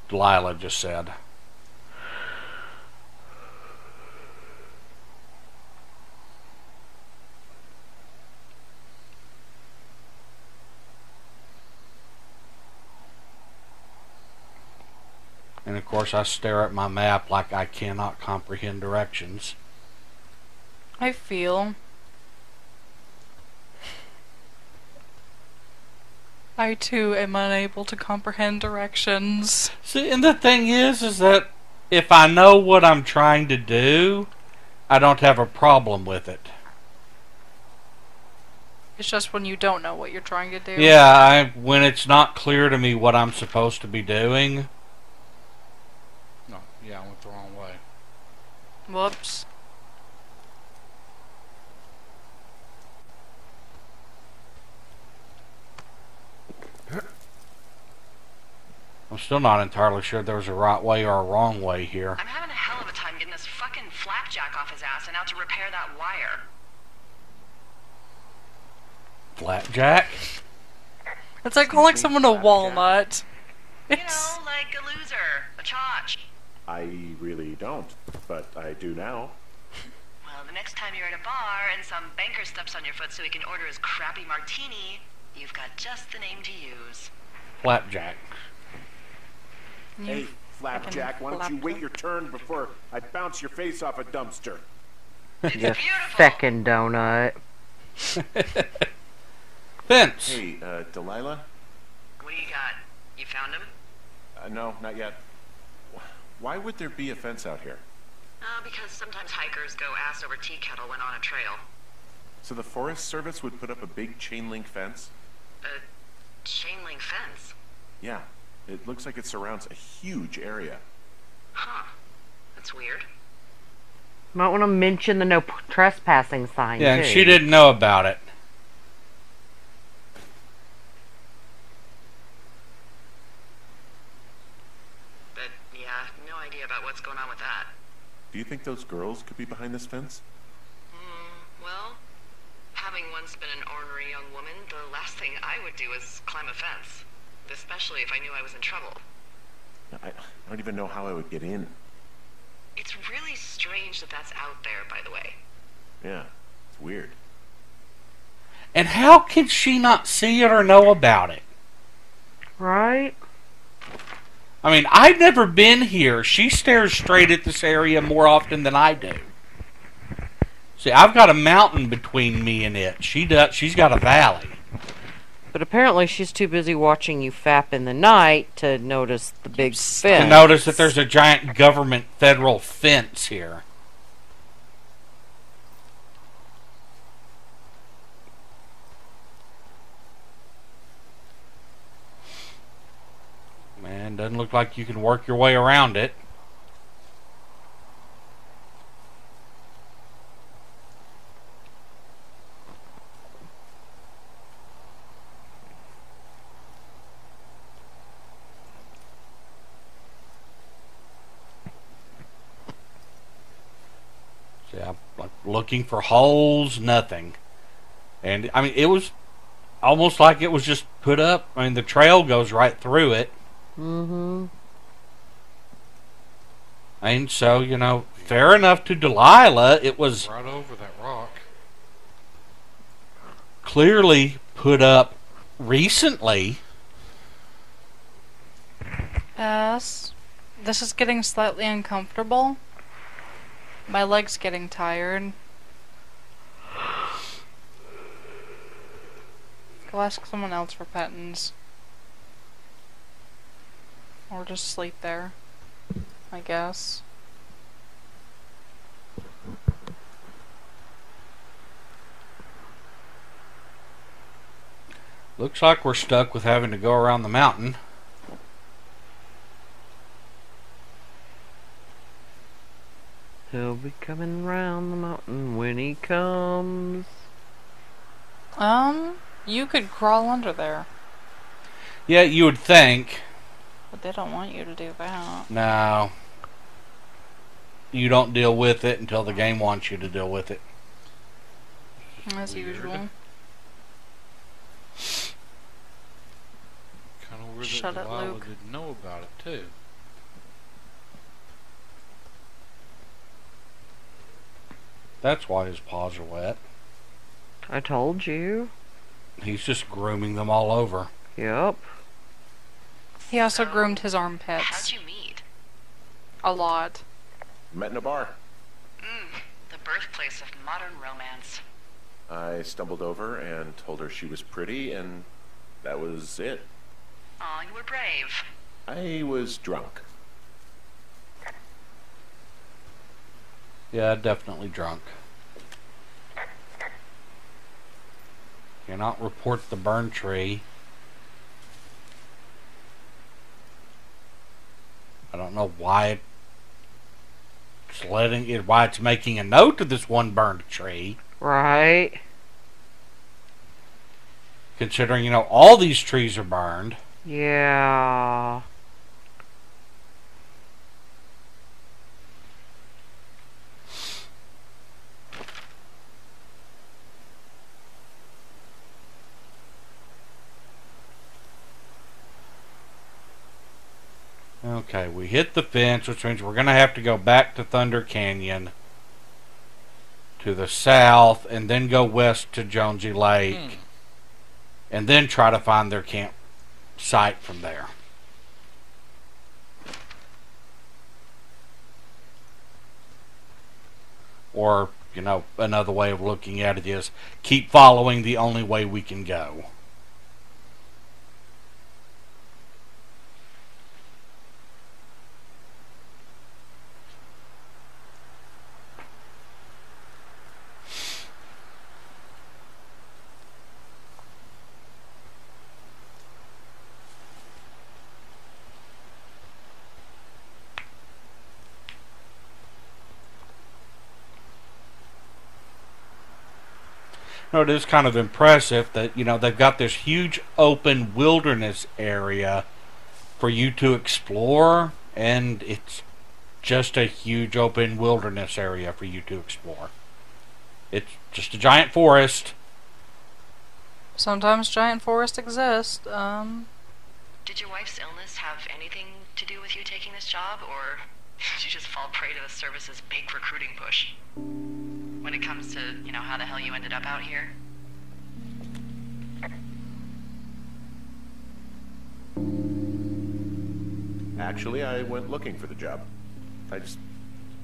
Delilah just said. And of course I stare at my map like I cannot comprehend directions. I feel. I too am unable to comprehend directions. See, and the thing is that if I know what I'm trying to do, I don't have a problem with it. It's just when you don't know what you're trying to do. Yeah, when it's not clear to me what I'm supposed to be doing. No, yeah, I went the wrong way. Whoops. I'm still not entirely sure there was a right way or a wrong way here. I'm having a hell of a time getting this fucking flapjack off his ass and out to repair that wire. Flapjack? It's like calling someone a walnut. You know, like a loser, a chotch. I really don't, but I do now. Well, the next time you're at a bar and some banker steps on your foot so he can order his crappy martini, you've got just the name to use. Flapjack. Hey, Flapjack, why don't you wait your turn before I bounce your face off a dumpster? It's You beautiful. second donut. Vince. Hey, Delilah? What do you got? You found him? No, not yet. Why would there be a fence out here? Because sometimes hikers go ass over tea kettle when on a trail. So the Forest Service would put up a big chain link fence? A chain link fence? Yeah. It looks like it surrounds a huge area. Huh. That's weird. Might want to mention the no trespassing sign, Yeah, too. and she didn't know about it. idea about what's going on with that. Do you think those girls could be behind this fence? Well, having once been an ornery young woman, the last thing I would do is climb a fence. Especially if I knew I was in trouble. I don't even know how I would get in. It's really strange that that's out there, by the way. Yeah, it's weird. And how can she not see it or know about it? Right? I mean, I've never been here. She stares straight at this area more often than I do. See, I've got a mountain between me and it. She's got a valley. But apparently she's too busy watching you fap in the night to notice the big fence. To notice that there's a giant government federal fence here. Man, doesn't look like you can work your way around it. See, I'm like looking for holes, nothing. And I mean, it was almost like it was just put up. I mean, the trail goes right through it. Mm-hmm. And so, you know, fair enough to Delilah, it was Right over that rock. clearly put up recently. Yes. This is getting slightly uncomfortable. My leg's getting tired. Go ask someone else for pettins. Or just sleep there, I guess. Looks like we're stuck with having to go around the mountain. He'll be coming round the mountain when he comes. You could crawl under there. Yeah, you would think. But they don't want you to do that. No. You don't deal with it until the game wants you to deal with it. As usual. Kind of weird Shut that it, Delilah Luke. didn't know about it, too. That's why his paws are wet. I told you. He's just grooming them all over. Yep. He also groomed his How'd armpits. you meet? A lot. Met in a bar. The birthplace of modern romance. I stumbled over and told her she was pretty, and that was it. Aw, you were brave. I was drunk. Yeah, definitely drunk. Cannot report the burn tree. I don't know why why it's making a note of this one burned tree. Right. Considering, you know, all these trees are burned. Yeah. Okay, we hit the fence, which means we're going to have to go back to Thunder Canyon to the south and then go west to Jonesy Lake and then try to find their campsite from there. Or, you know, another way of looking at it is keep following the only way we can go. You know, it is kind of impressive that, you know, they've got this huge open wilderness area for you to explore, and it's just a huge open wilderness area for you to explore. It's just a giant forest. Sometimes giant forests exist. Did your wife's illness have anything to do with you taking this job, or did you just fall prey to the service's big recruiting push? When it comes to, how the hell you ended up out here? Actually, I went looking for the job. I just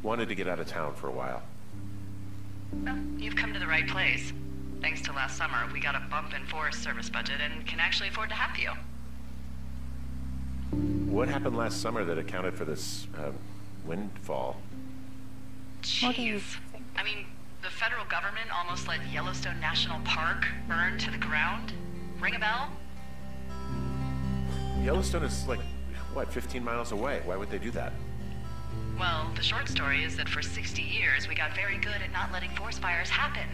wanted to get out of town for a while. Well, you've come to the right place. Thanks to last summer, we got a bump in Forest Service budget and can actually afford to have you. What happened last summer that accounted for this windfall? What do you Jeez. think? I mean, the federal government almost let Yellowstone National Park burn to the ground. Ring a bell? Yellowstone is like, what, 15 miles away? Why would they do that? Well, the short story is that for 60 years, we got very good at not letting forest fires happen.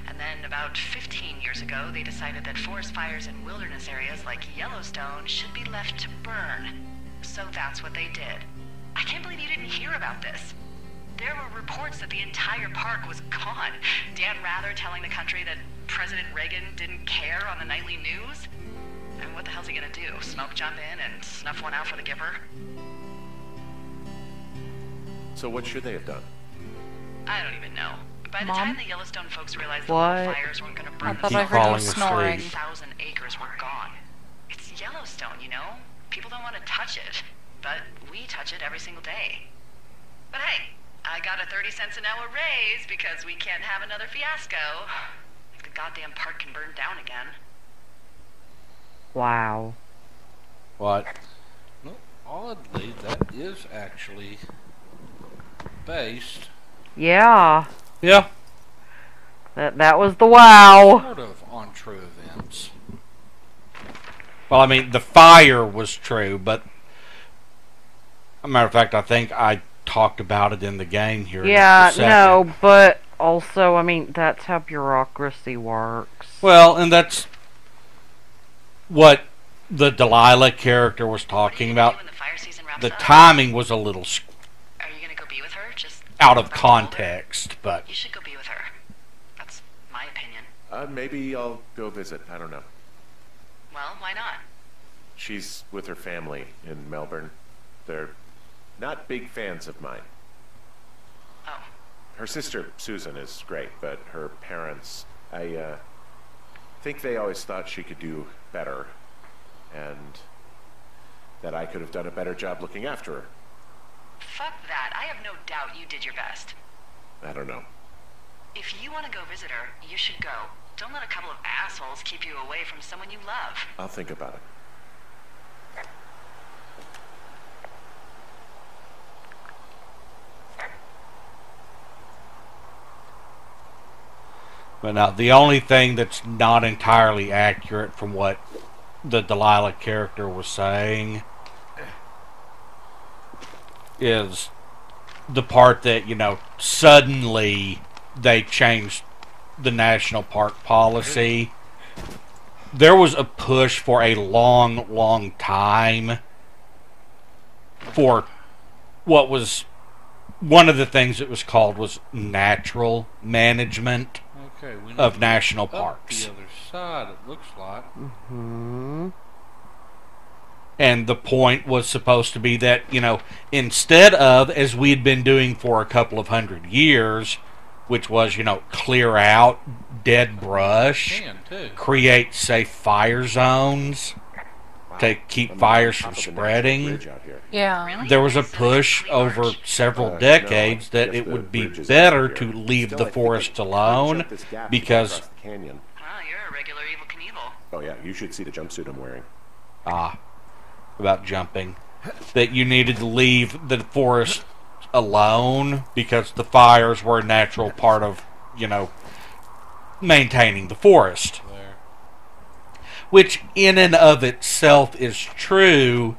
And then about 15 years ago, they decided that forest fires in wilderness areas like Yellowstone should be left to burn. So that's what they did. I can't believe you didn't hear about this. There were reports that the entire park was gone. Dan Rather telling the country that President Reagan didn't care on the nightly news. I mean, what the hell's he gonna do? Smoke jump in and snuff one out for the Gipper? So what should they have done? I don't even know. By the Mom? time the Yellowstone folks realized the What? little fires weren't gonna burn I the thought Keep I heard falling you asleep. snoring. 1,000 acres were gone. It's Yellowstone, People don't want to touch it, but we touch it every single day. But hey, I got a 30 cents an hour raise because we can't have another fiasco. If the goddamn park can burn down again. Wow. What? Well, oddly, that is actually based Yeah. Yeah. That was the wow. sort of on true events. Well, I mean, the fire was true, but a matter of fact, I think I talked about it in the game here. Yeah, in just a second. no, but also, I mean, that's how bureaucracy works. Well, and that's what the Delilah character was talking about. When the fire season wraps The up, timing was a little are you gonna go be with her? Just out of about to hold her? context, but You should go be with her. That's my opinion. Maybe I'll go visit. I don't know. Well, why not? She's with her family in Melbourne. They're not big fans of mine. Oh. Her sister, Susan, is great, but her parents, I think they always thought she could do better, and that I could have done a better job looking after her. Fuck that. I have no doubt you did your best. I don't know. If you want to go visit her, you should go. Don't let a couple of assholes keep you away from someone you love. I'll think about it. But now, the only thing that's not entirely accurate from what the Delilah character was saying is the part that, suddenly they changed the national park policy. There was a push for a long, long time for what was one of the things it was called was natural management Okay, we of need national to go up parks. the other side, it looks like. Hmm. And the point was supposed to be that, instead of, as we had been doing for a couple of 100 years, which was, clear out dead brush, Can, too. create safe fire zones to keep I'm fires on from top of the National spreading. Bridge out here. Yeah. Really? There was a So push it's really over large. several No, decades I that guess it the would be bridge is better down to here. leave Still, the I think forest I could alone jump this gap to get because across the canyon. Wow, you're a regular Evil Knievel. Oh yeah, you should see the jumpsuit I'm wearing. about jumping, that you needed to leave the forest alone because the fires were a natural part of, maintaining the forest. There. Which in and of itself is true,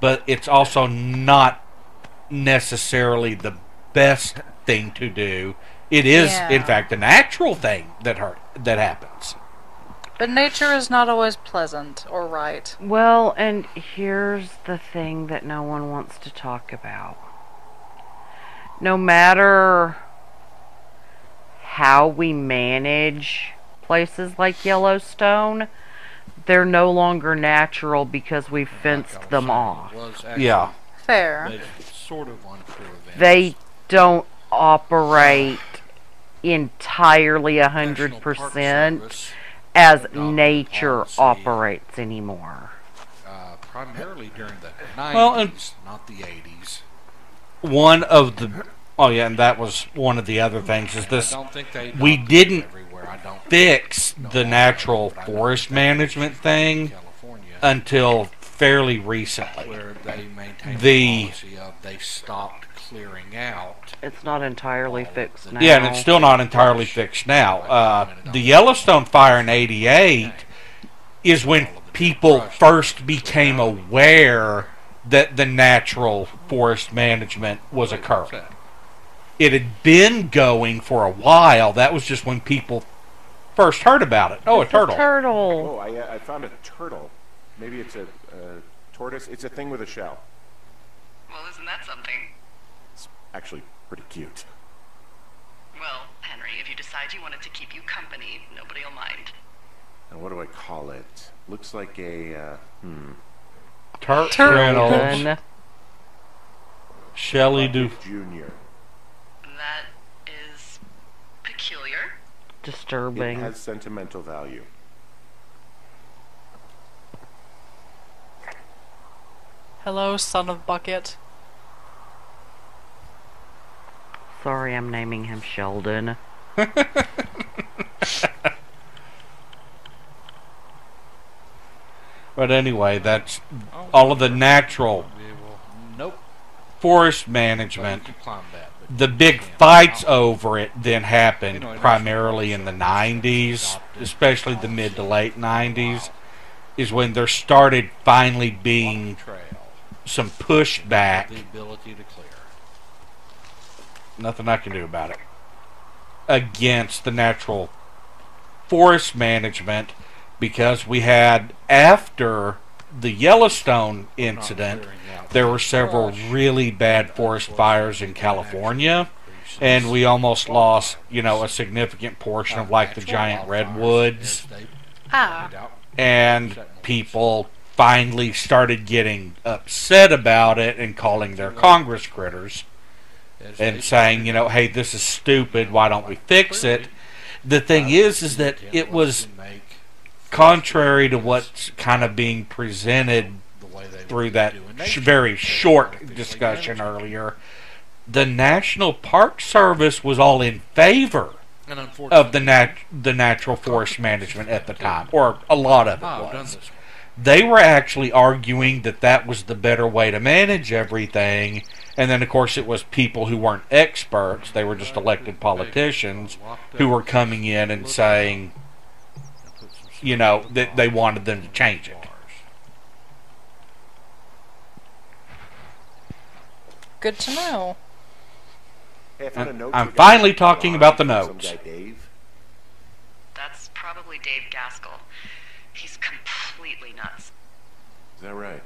but it's also not necessarily the best thing to do. It is, Yeah. in fact, a natural thing that happens. But nature is not always pleasant or right. Well, and here's the thing that no one wants to talk about. no matter how we manage places like Yellowstone, they're no longer natural because we've fenced them off. Yeah. Fair. Sort of unclear events. They don't operate entirely National Park 100% Service as adopted nature policy, operates anymore. primarily during the 90s, Well, and- not the 80s. One of the... Oh, yeah, and that was one of the other things is this... I don't think they We adopted didn't it everywhere. I don't fix know the all natural of it, but I know forest that management in thing California, until fairly recently. where they maintained The- the policy of they stopped clearing out. It's not entirely fixed now. Yeah, and it's still not entirely fixed now. The Yellowstone fire in '88 is when people first became aware that the natural forest management was occurring. It had been going for a while. That was just when people first heard about it. Oh, a It's turtle. turtle. Oh, I found a turtle. Maybe it's a tortoise. It's a thing with a shell. Well, isn't that something? It's actually pretty cute. Well, Henry, if you decide you want it to keep you company, nobody'll mind. And what do I call it? Looks like a, Reynolds, Turtle. Shelley Du. Junior. That is peculiar. It Disturbing. has sentimental value. Hello, son of Bucket. Sorry, I'm naming him Sheldon. But anyway, that's all of the natural Yeah, well, nope. forest But management. you can climb that, but The you big can't fights climb. over it then happened You know, primarily in the 90s, especially the mid to late 90s, is when there started finally being Trail. some pushback. The ability to clear. Nothing I can do about it. Against the natural forest management, because we had, after the Yellowstone incident, there were several really bad forest fires in California, and we almost lost, a significant portion of like the giant redwoods, Ah. and people finally started getting upset about it and calling their Congress critters and saying, hey, this is stupid, why don't we fix it? The thing is that it was contrary to what's kind of being presented through that very short discussion earlier. The National Park Service was all in favor of the natural forest management at the time, or a lot of it was. They were actually arguing that that was the better way to manage everything, and then of course it was people who weren't experts, they were just elected politicians who were coming in and saying, that they wanted them to change it. Good to know. Hey, I found a note I'm to a guy finally named talking Ron about the from notes. Some guy Dave. That's probably Dave Gaskell. He's completely nuts. Is that right?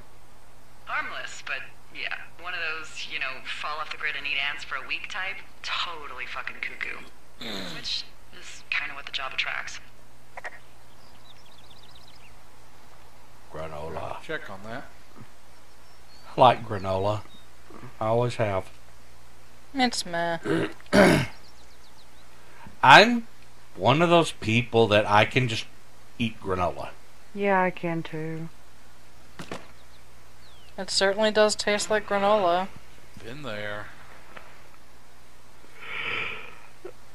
Harmless, but yeah, one of those, fall off the grid and eat ants for a week type. Totally fucking cuckoo. Which is kind of what the job attracts. Granola. Check on that. I like granola. I always have. It's meh. I'm one of those people that I can just eat granola. Yeah, I can too. It certainly does taste like granola. Been there.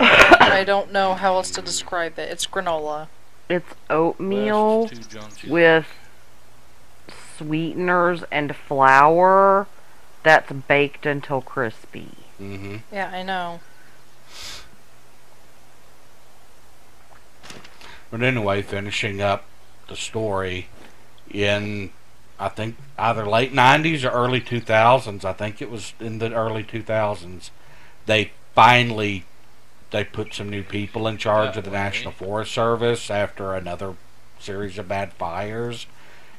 I don't know how else to describe it. It's granola. It's oatmeal West, 2 Jones, with sweeteners and flour that's baked until crispy. Mm-hmm. Yeah, I know. But anyway, finishing up the story, in I think either late 90s or early 2000s, I think it was in the early 2000s, they put some new people in charge of the National Forest Service after another series of bad fires,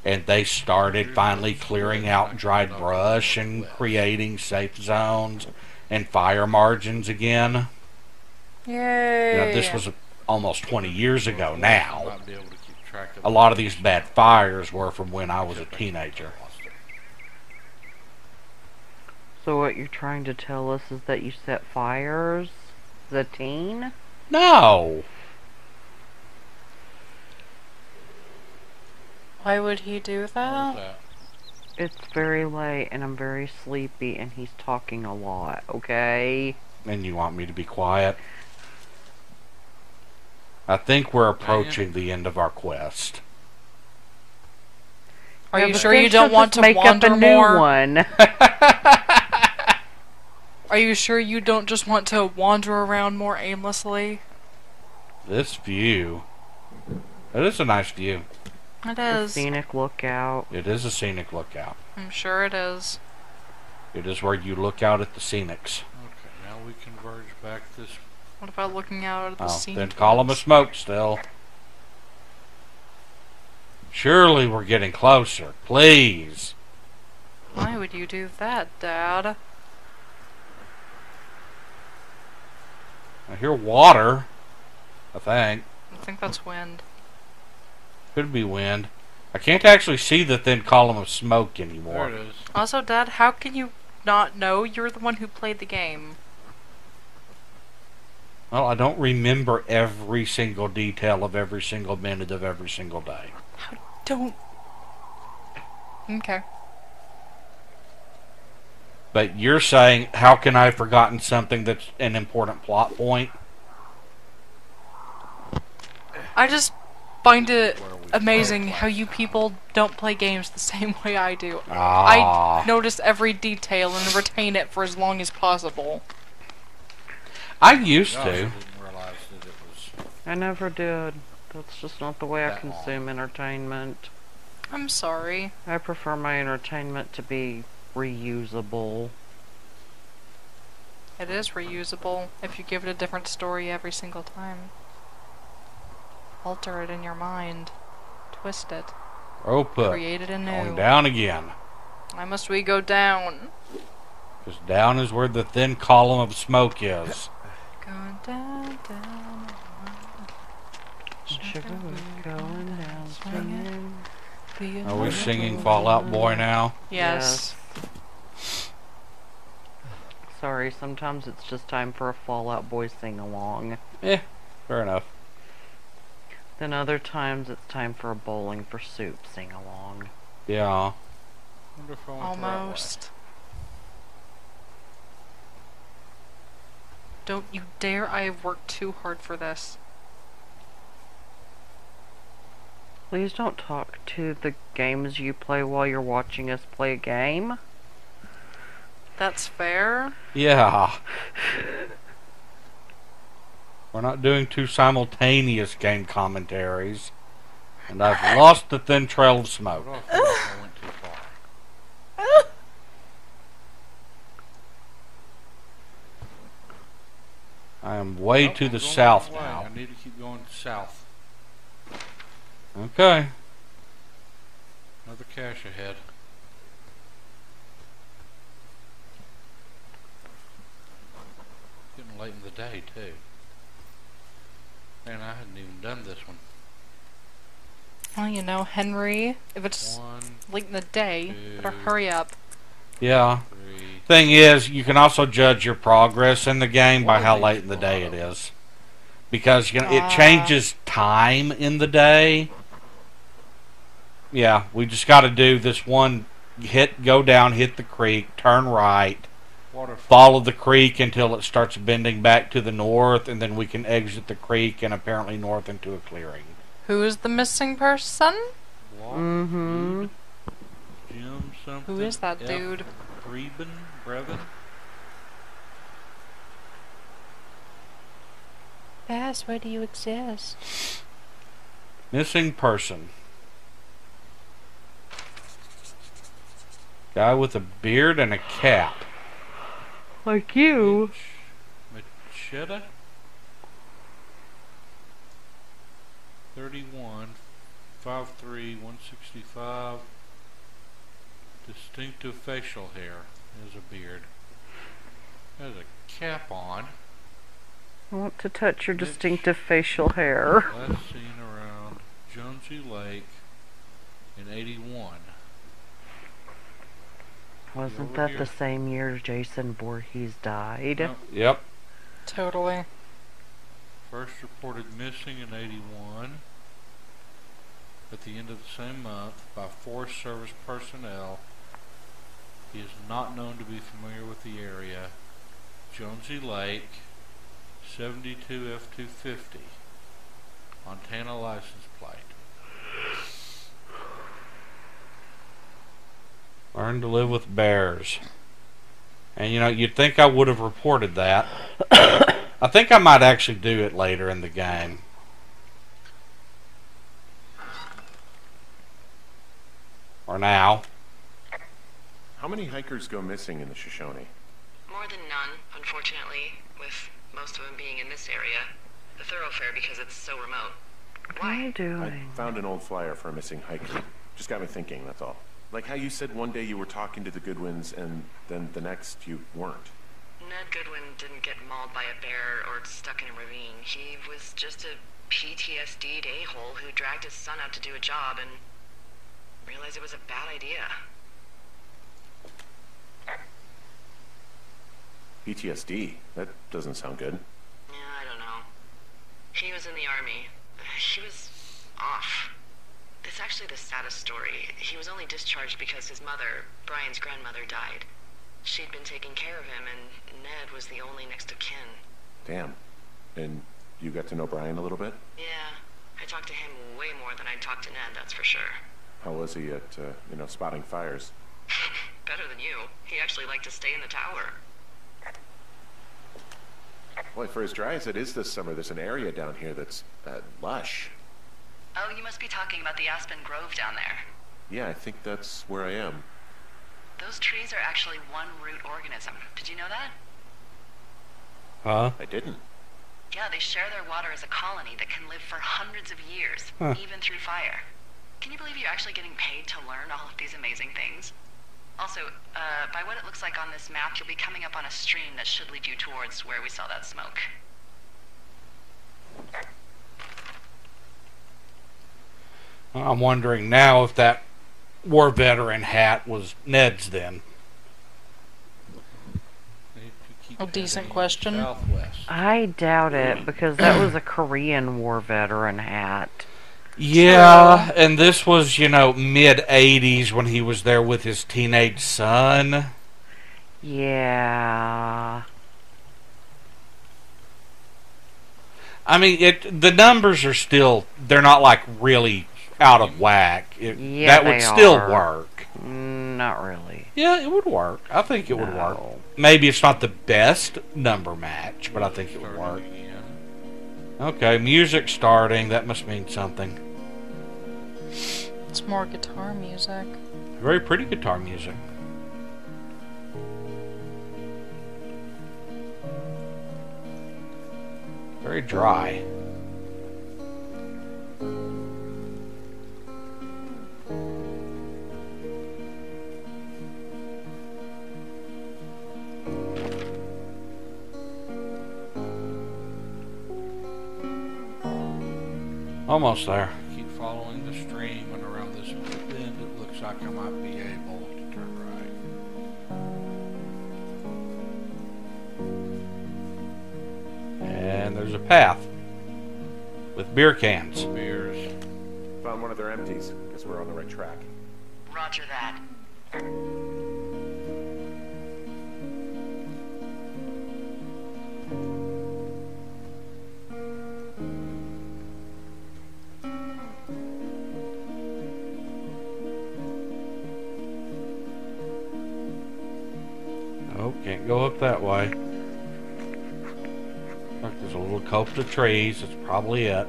and they started finally clearing out dried brush and creating safe zones and fire margins again. Yay. You know, this was almost 20 years ago now. Might be able to keep track of A lot of these bad fires were from when I was a teenager. So what you're trying to tell us is that you set fires as a teen? No! Why would he do What that? was that? It's very late and I'm very sleepy and he's talking a lot, okay? And you want me to be quiet? I think we're approaching the end of our quest. Are Yeah, you but sure then you don't she'll want just to make wander up a new more? one? Are you sure you don't just want to wander around more aimlessly? This view. It is a nice view. It A is. scenic lookout. It is a scenic lookout. I'm sure it is. It is where you look out at the scenics. Okay, now we converge back this. What about looking out at the scene? Then column of smoke still. Surely we're getting closer. Please. Why would you do that, Dad? I hear water. I think. I think that's wind. Could be wind. I can't actually see the thin column of smoke There anymore. it is. Also, Dad, how can you not know? You're the one who played the game. Well, I don't remember every single detail of every single minute of every single day. Don't. Okay. But you're saying, how can I have forgotten something that's an important plot point? I just find it amazing how you people don't play games the same way I do. Ah. I notice every detail and retain it for as long as possible. I used I also to. didn't realize that it was. I never did. That's just not the way I That consume entertainment. I'm sorry. I prefer my entertainment to be reusable. It is reusable if you give it a different story every single time. Alter it in your mind. Twist it. Rope up. Create it anew. Going down again. Why must we go down? Because down is where the thin column of smoke is. Going down, down. Sugar was going down swinging. Are we singing Fallout Boy now? Yes. Sorry, sometimes it's just time for a Fallout Boy sing-along. Fair enough. Then other times it's time for a Bowling for Soup sing-along. Yeah. Wonder if I went the right way. Almost. Don't you dare, I have worked too hard for this. Please don't talk to the games you play while you're watching us play a game. That's fair. Yeah. We're not doing two simultaneous game commentaries. And I've lost the thin trail of smoke. What do I feel like I went too far? I am way Nope, to I'm the going south the wrong way. now. I need to keep going south. Okay. Another cache ahead. Getting late in the day too. And I hadn't even done this one. Well, you know, Henry, if it's 1, late in the day, better Two. hurry up. Yeah. 3. Thing is, you can also judge your progress in the game by One of how these late in the will day have it is. Because it Ah. changes time in the day. Yeah, we just got to do this one. Go down, hit the creek, turn right, Waterfall. follow the creek until it starts bending back to the north, and then we can exit the creek and apparently north into a clearing. Who is the missing person? Walk, Mm-hmm. dude, Jim something. Who is that F. dude? Brevin. Bass, where do you exist? Missing person. Guy with a beard and a cap. Like you. Macheta. 31, 5'3", 165. Distinctive facial hair is a beard. Has a cap on. I want to touch your distinctive facial hair. Last seen around Jonesy Lake in 81. Wasn't Over that here? the same year Jason Voorhees died? No. Yep. Totally. First reported missing in 81. At the end of the same month by Forest Service personnel. He is not known to be familiar with the area. Jonesy Lake, 72 F250. Montana license plate. Learn to live with bears. And you know, you'd think I would have reported that. I think I might actually do it later in the game. Or now. How many hikers go missing in the Shoshone? More than none, unfortunately, with most of them being in this area. The thoroughfare because it's so remote. What are you I doing? found an old flyer for a missing hiker. Just got me thinking, that's all. Like how you said one day you were talking to the Goodwins and then the next you weren't. Ned Goodwin didn't get mauled by a bear or stuck in a ravine. He was just a PTSD'd a-hole who dragged his son out to do a job and realized it was a bad idea. PTSD? That doesn't sound good. Yeah, I don't know. He was in the army. He was off. It's actually the saddest story. He was only discharged because his mother, Brian's grandmother, died. She'd been taking care of him, and Ned was the only next of kin. Damn. And you got to know Brian a little bit? Yeah, I talked to him way more than I'd talked to Ned, that's for sure. How was he at, spotting fires? Better than you. He actually liked to stay in the tower. Boy, for as dry as it is this summer, there's an area down here that's lush. Oh, you must be talking about the Aspen Grove down there. Yeah, I think that's where I am. Those trees are actually one root organism. Did you know that? Huh? I didn't. Yeah, they share their water as a colony that can live for hundreds of years, Huh. even through fire. Can you believe you're actually getting paid to learn all of these amazing things? Also, by what it looks like on this map, you'll be coming up on a stream that should lead you towards where we saw that smoke. I'm wondering now if that war veteran hat was Ned's then. Need to keep A decent heading question. Southwest. I doubt it, because that was a Korean War veteran hat. Yeah, and this was, mid-'80s when he was there with his teenage son. Yeah. I mean, the numbers are still, they're not like really out of whack. Yeah, that would they still are. work. Not really. Yeah, it would work. I think it would work. No. Maybe it's not the best number match, but I think it would work. Starting again. Okay, music starting. That must mean something. It's more guitar music. Very pretty guitar music. Very dry. Almost there. Keep following the stream, and around this bend, it looks like I might be able to turn right. And there's a path with beer cans. Beers. Found one of their empties. Guess we're on the right track. Roger that. Oh, can't go up that way. Look, there's a little copse of trees. That's probably it.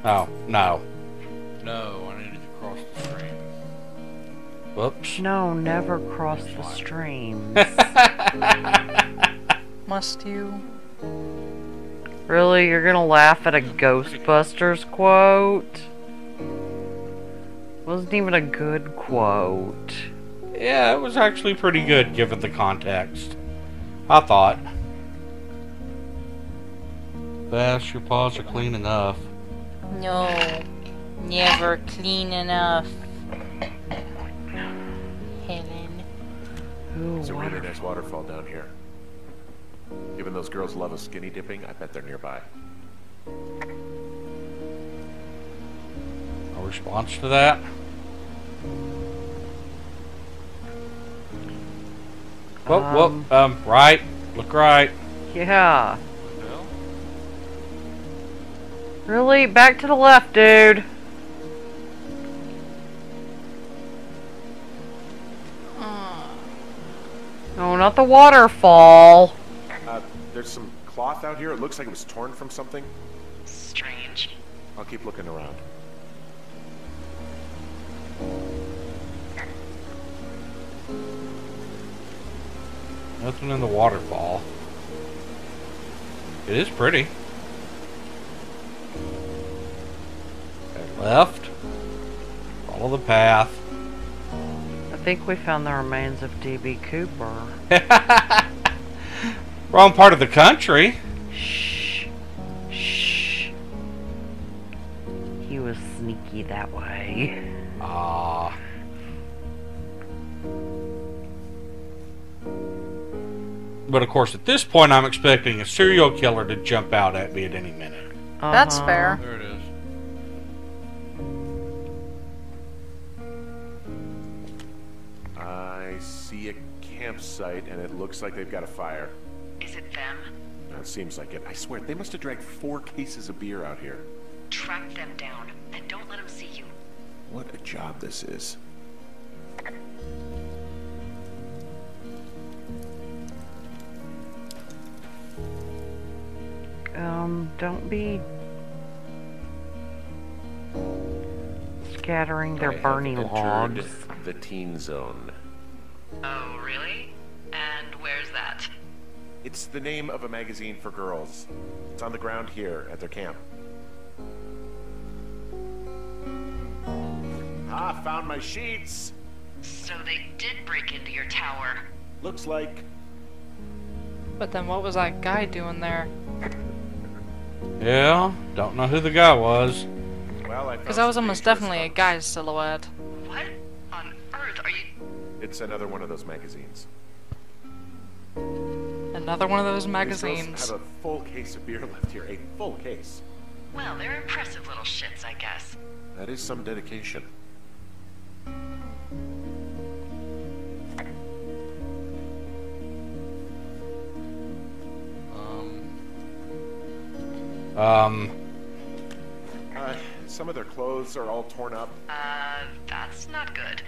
Oh, no. No, I needed to cross the stream. Whoops. No, never cross the streams. Must you? Really? You're gonna laugh at a Ghostbusters quote? Wasn't even a good quote. Yeah, it was actually pretty good given the context. I thought. Fast, your paws are clean enough. No, never clean enough. Helen. Ooh, There's a really water. nice waterfall down here. Given those girls love a skinny dipping, I bet they're nearby. A response to that? Right. Look right. Yeah. Well, Really? Back to the left, dude. No, not the waterfall. There's some cloth out here. It looks like it was torn from something. Strange. I'll keep looking around. Nothing in the waterfall. It is pretty. Left. Follow the path. I think we found the remains of D.B. Cooper. Wrong part of the country. Shh. Shh. He was sneaky that way. Ah. But of course, at this point, I'm expecting a serial killer to jump out at me at any minute. That's Uh-huh. fair. there it is. I see a campsite, and it looks like they've got a fire. Is it them? It seems like it. I swear, they must have dragged 4 cases of beer out here. Track them down and don't let them see you. What a job this is. Don't be scattering their I have burning entered logs. the teen zone. Oh, really? And where's that? It's the name of a magazine for girls. It's on the ground here at their camp. Ah, found my sheets. So they did break into your tower. Looks like. But then what was that guy doing there? Yeah, don't know who the guy was. Well, I Because that was almost definitely a guy's silhouette. What on earth are you... It's another one of those magazines. Another one of those These magazines. girls have a full case of beer left here. A full case. Well, they're impressive little shits, I guess. That is some dedication. Some of their clothes are all torn up. That's not good.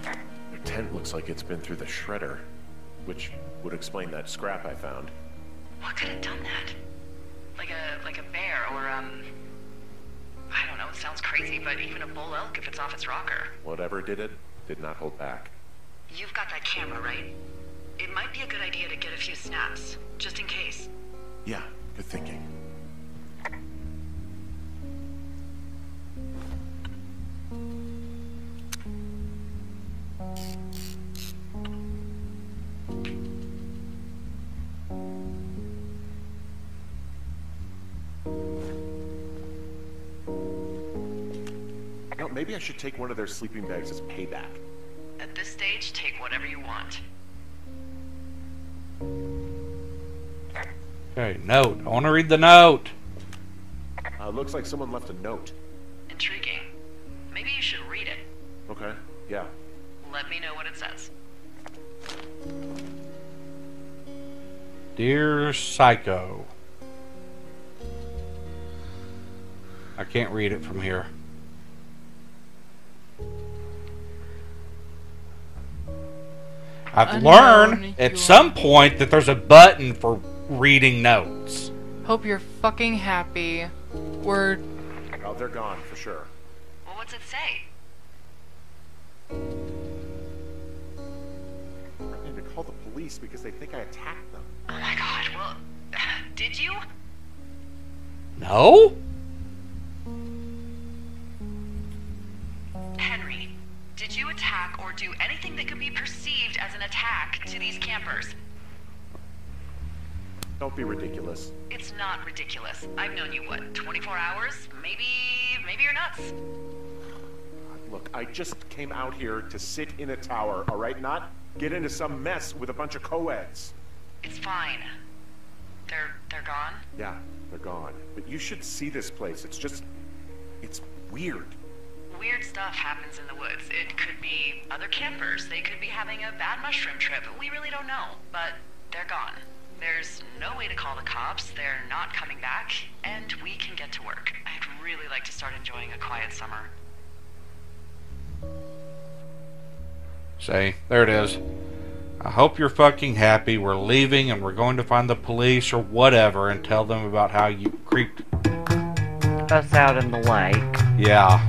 Their tent looks like it's been through the shredder, which would explain that scrap I found. What could have done that? Like a bear or, I don't know, it sounds crazy, but even a bull elk if it's off its rocker. Whatever did it, did not hold back. You've got that camera, right? It might be a good idea to get a few snaps, just in case. Yeah, good thinking. Well, maybe I should take one of their sleeping bags as payback. At this stage, take whatever you want. Okay, note. I want to read the note. Looks like someone left a note. Intriguing. Maybe you should read it. Okay, yeah. Let me know what it says. Dear Psycho. I can't read it from here. I've learned at some point that there's a button for reading notes. Hope you're fucking happy. Word. Oh, they're gone for sure. Well, what's it say? I need to call the police because they think I attacked them. Oh my god, well, did you? No? do anything that could be perceived as an attack to these campers. Don't be ridiculous. It's not ridiculous. I've known you, what, 24 hours? Maybe you're nuts. Look, I just came out here to sit in a tower, all right? Not get into some mess with a bunch of co-eds. It's fine. They're gone? Yeah, they're gone. But you should see this place. It's weird. Weird stuff happens in the woods. It could be other campers. They could be having a bad mushroom trip. We really don't know. But they're gone. There's no way to call the cops. They're not coming back. And we can get to work. I'd really like to start enjoying a quiet summer. See, there it is. I hope you're fucking happy. We're leaving and we're going to find the police or whatever and tell them about how you creeped us out in the lake. Yeah.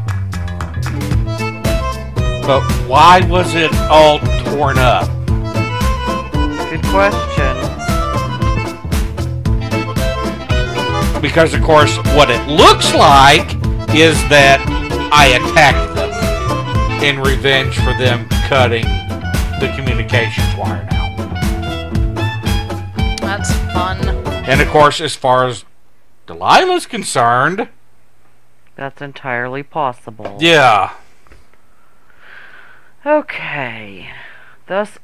But why was it all torn up? Good question. Because, of course, what it looks like is that I attacked them in revenge for them cutting the communications wire now. That's fun. And, of course, as far as Delilah's concerned... That's entirely possible. Yeah. Okay. Thus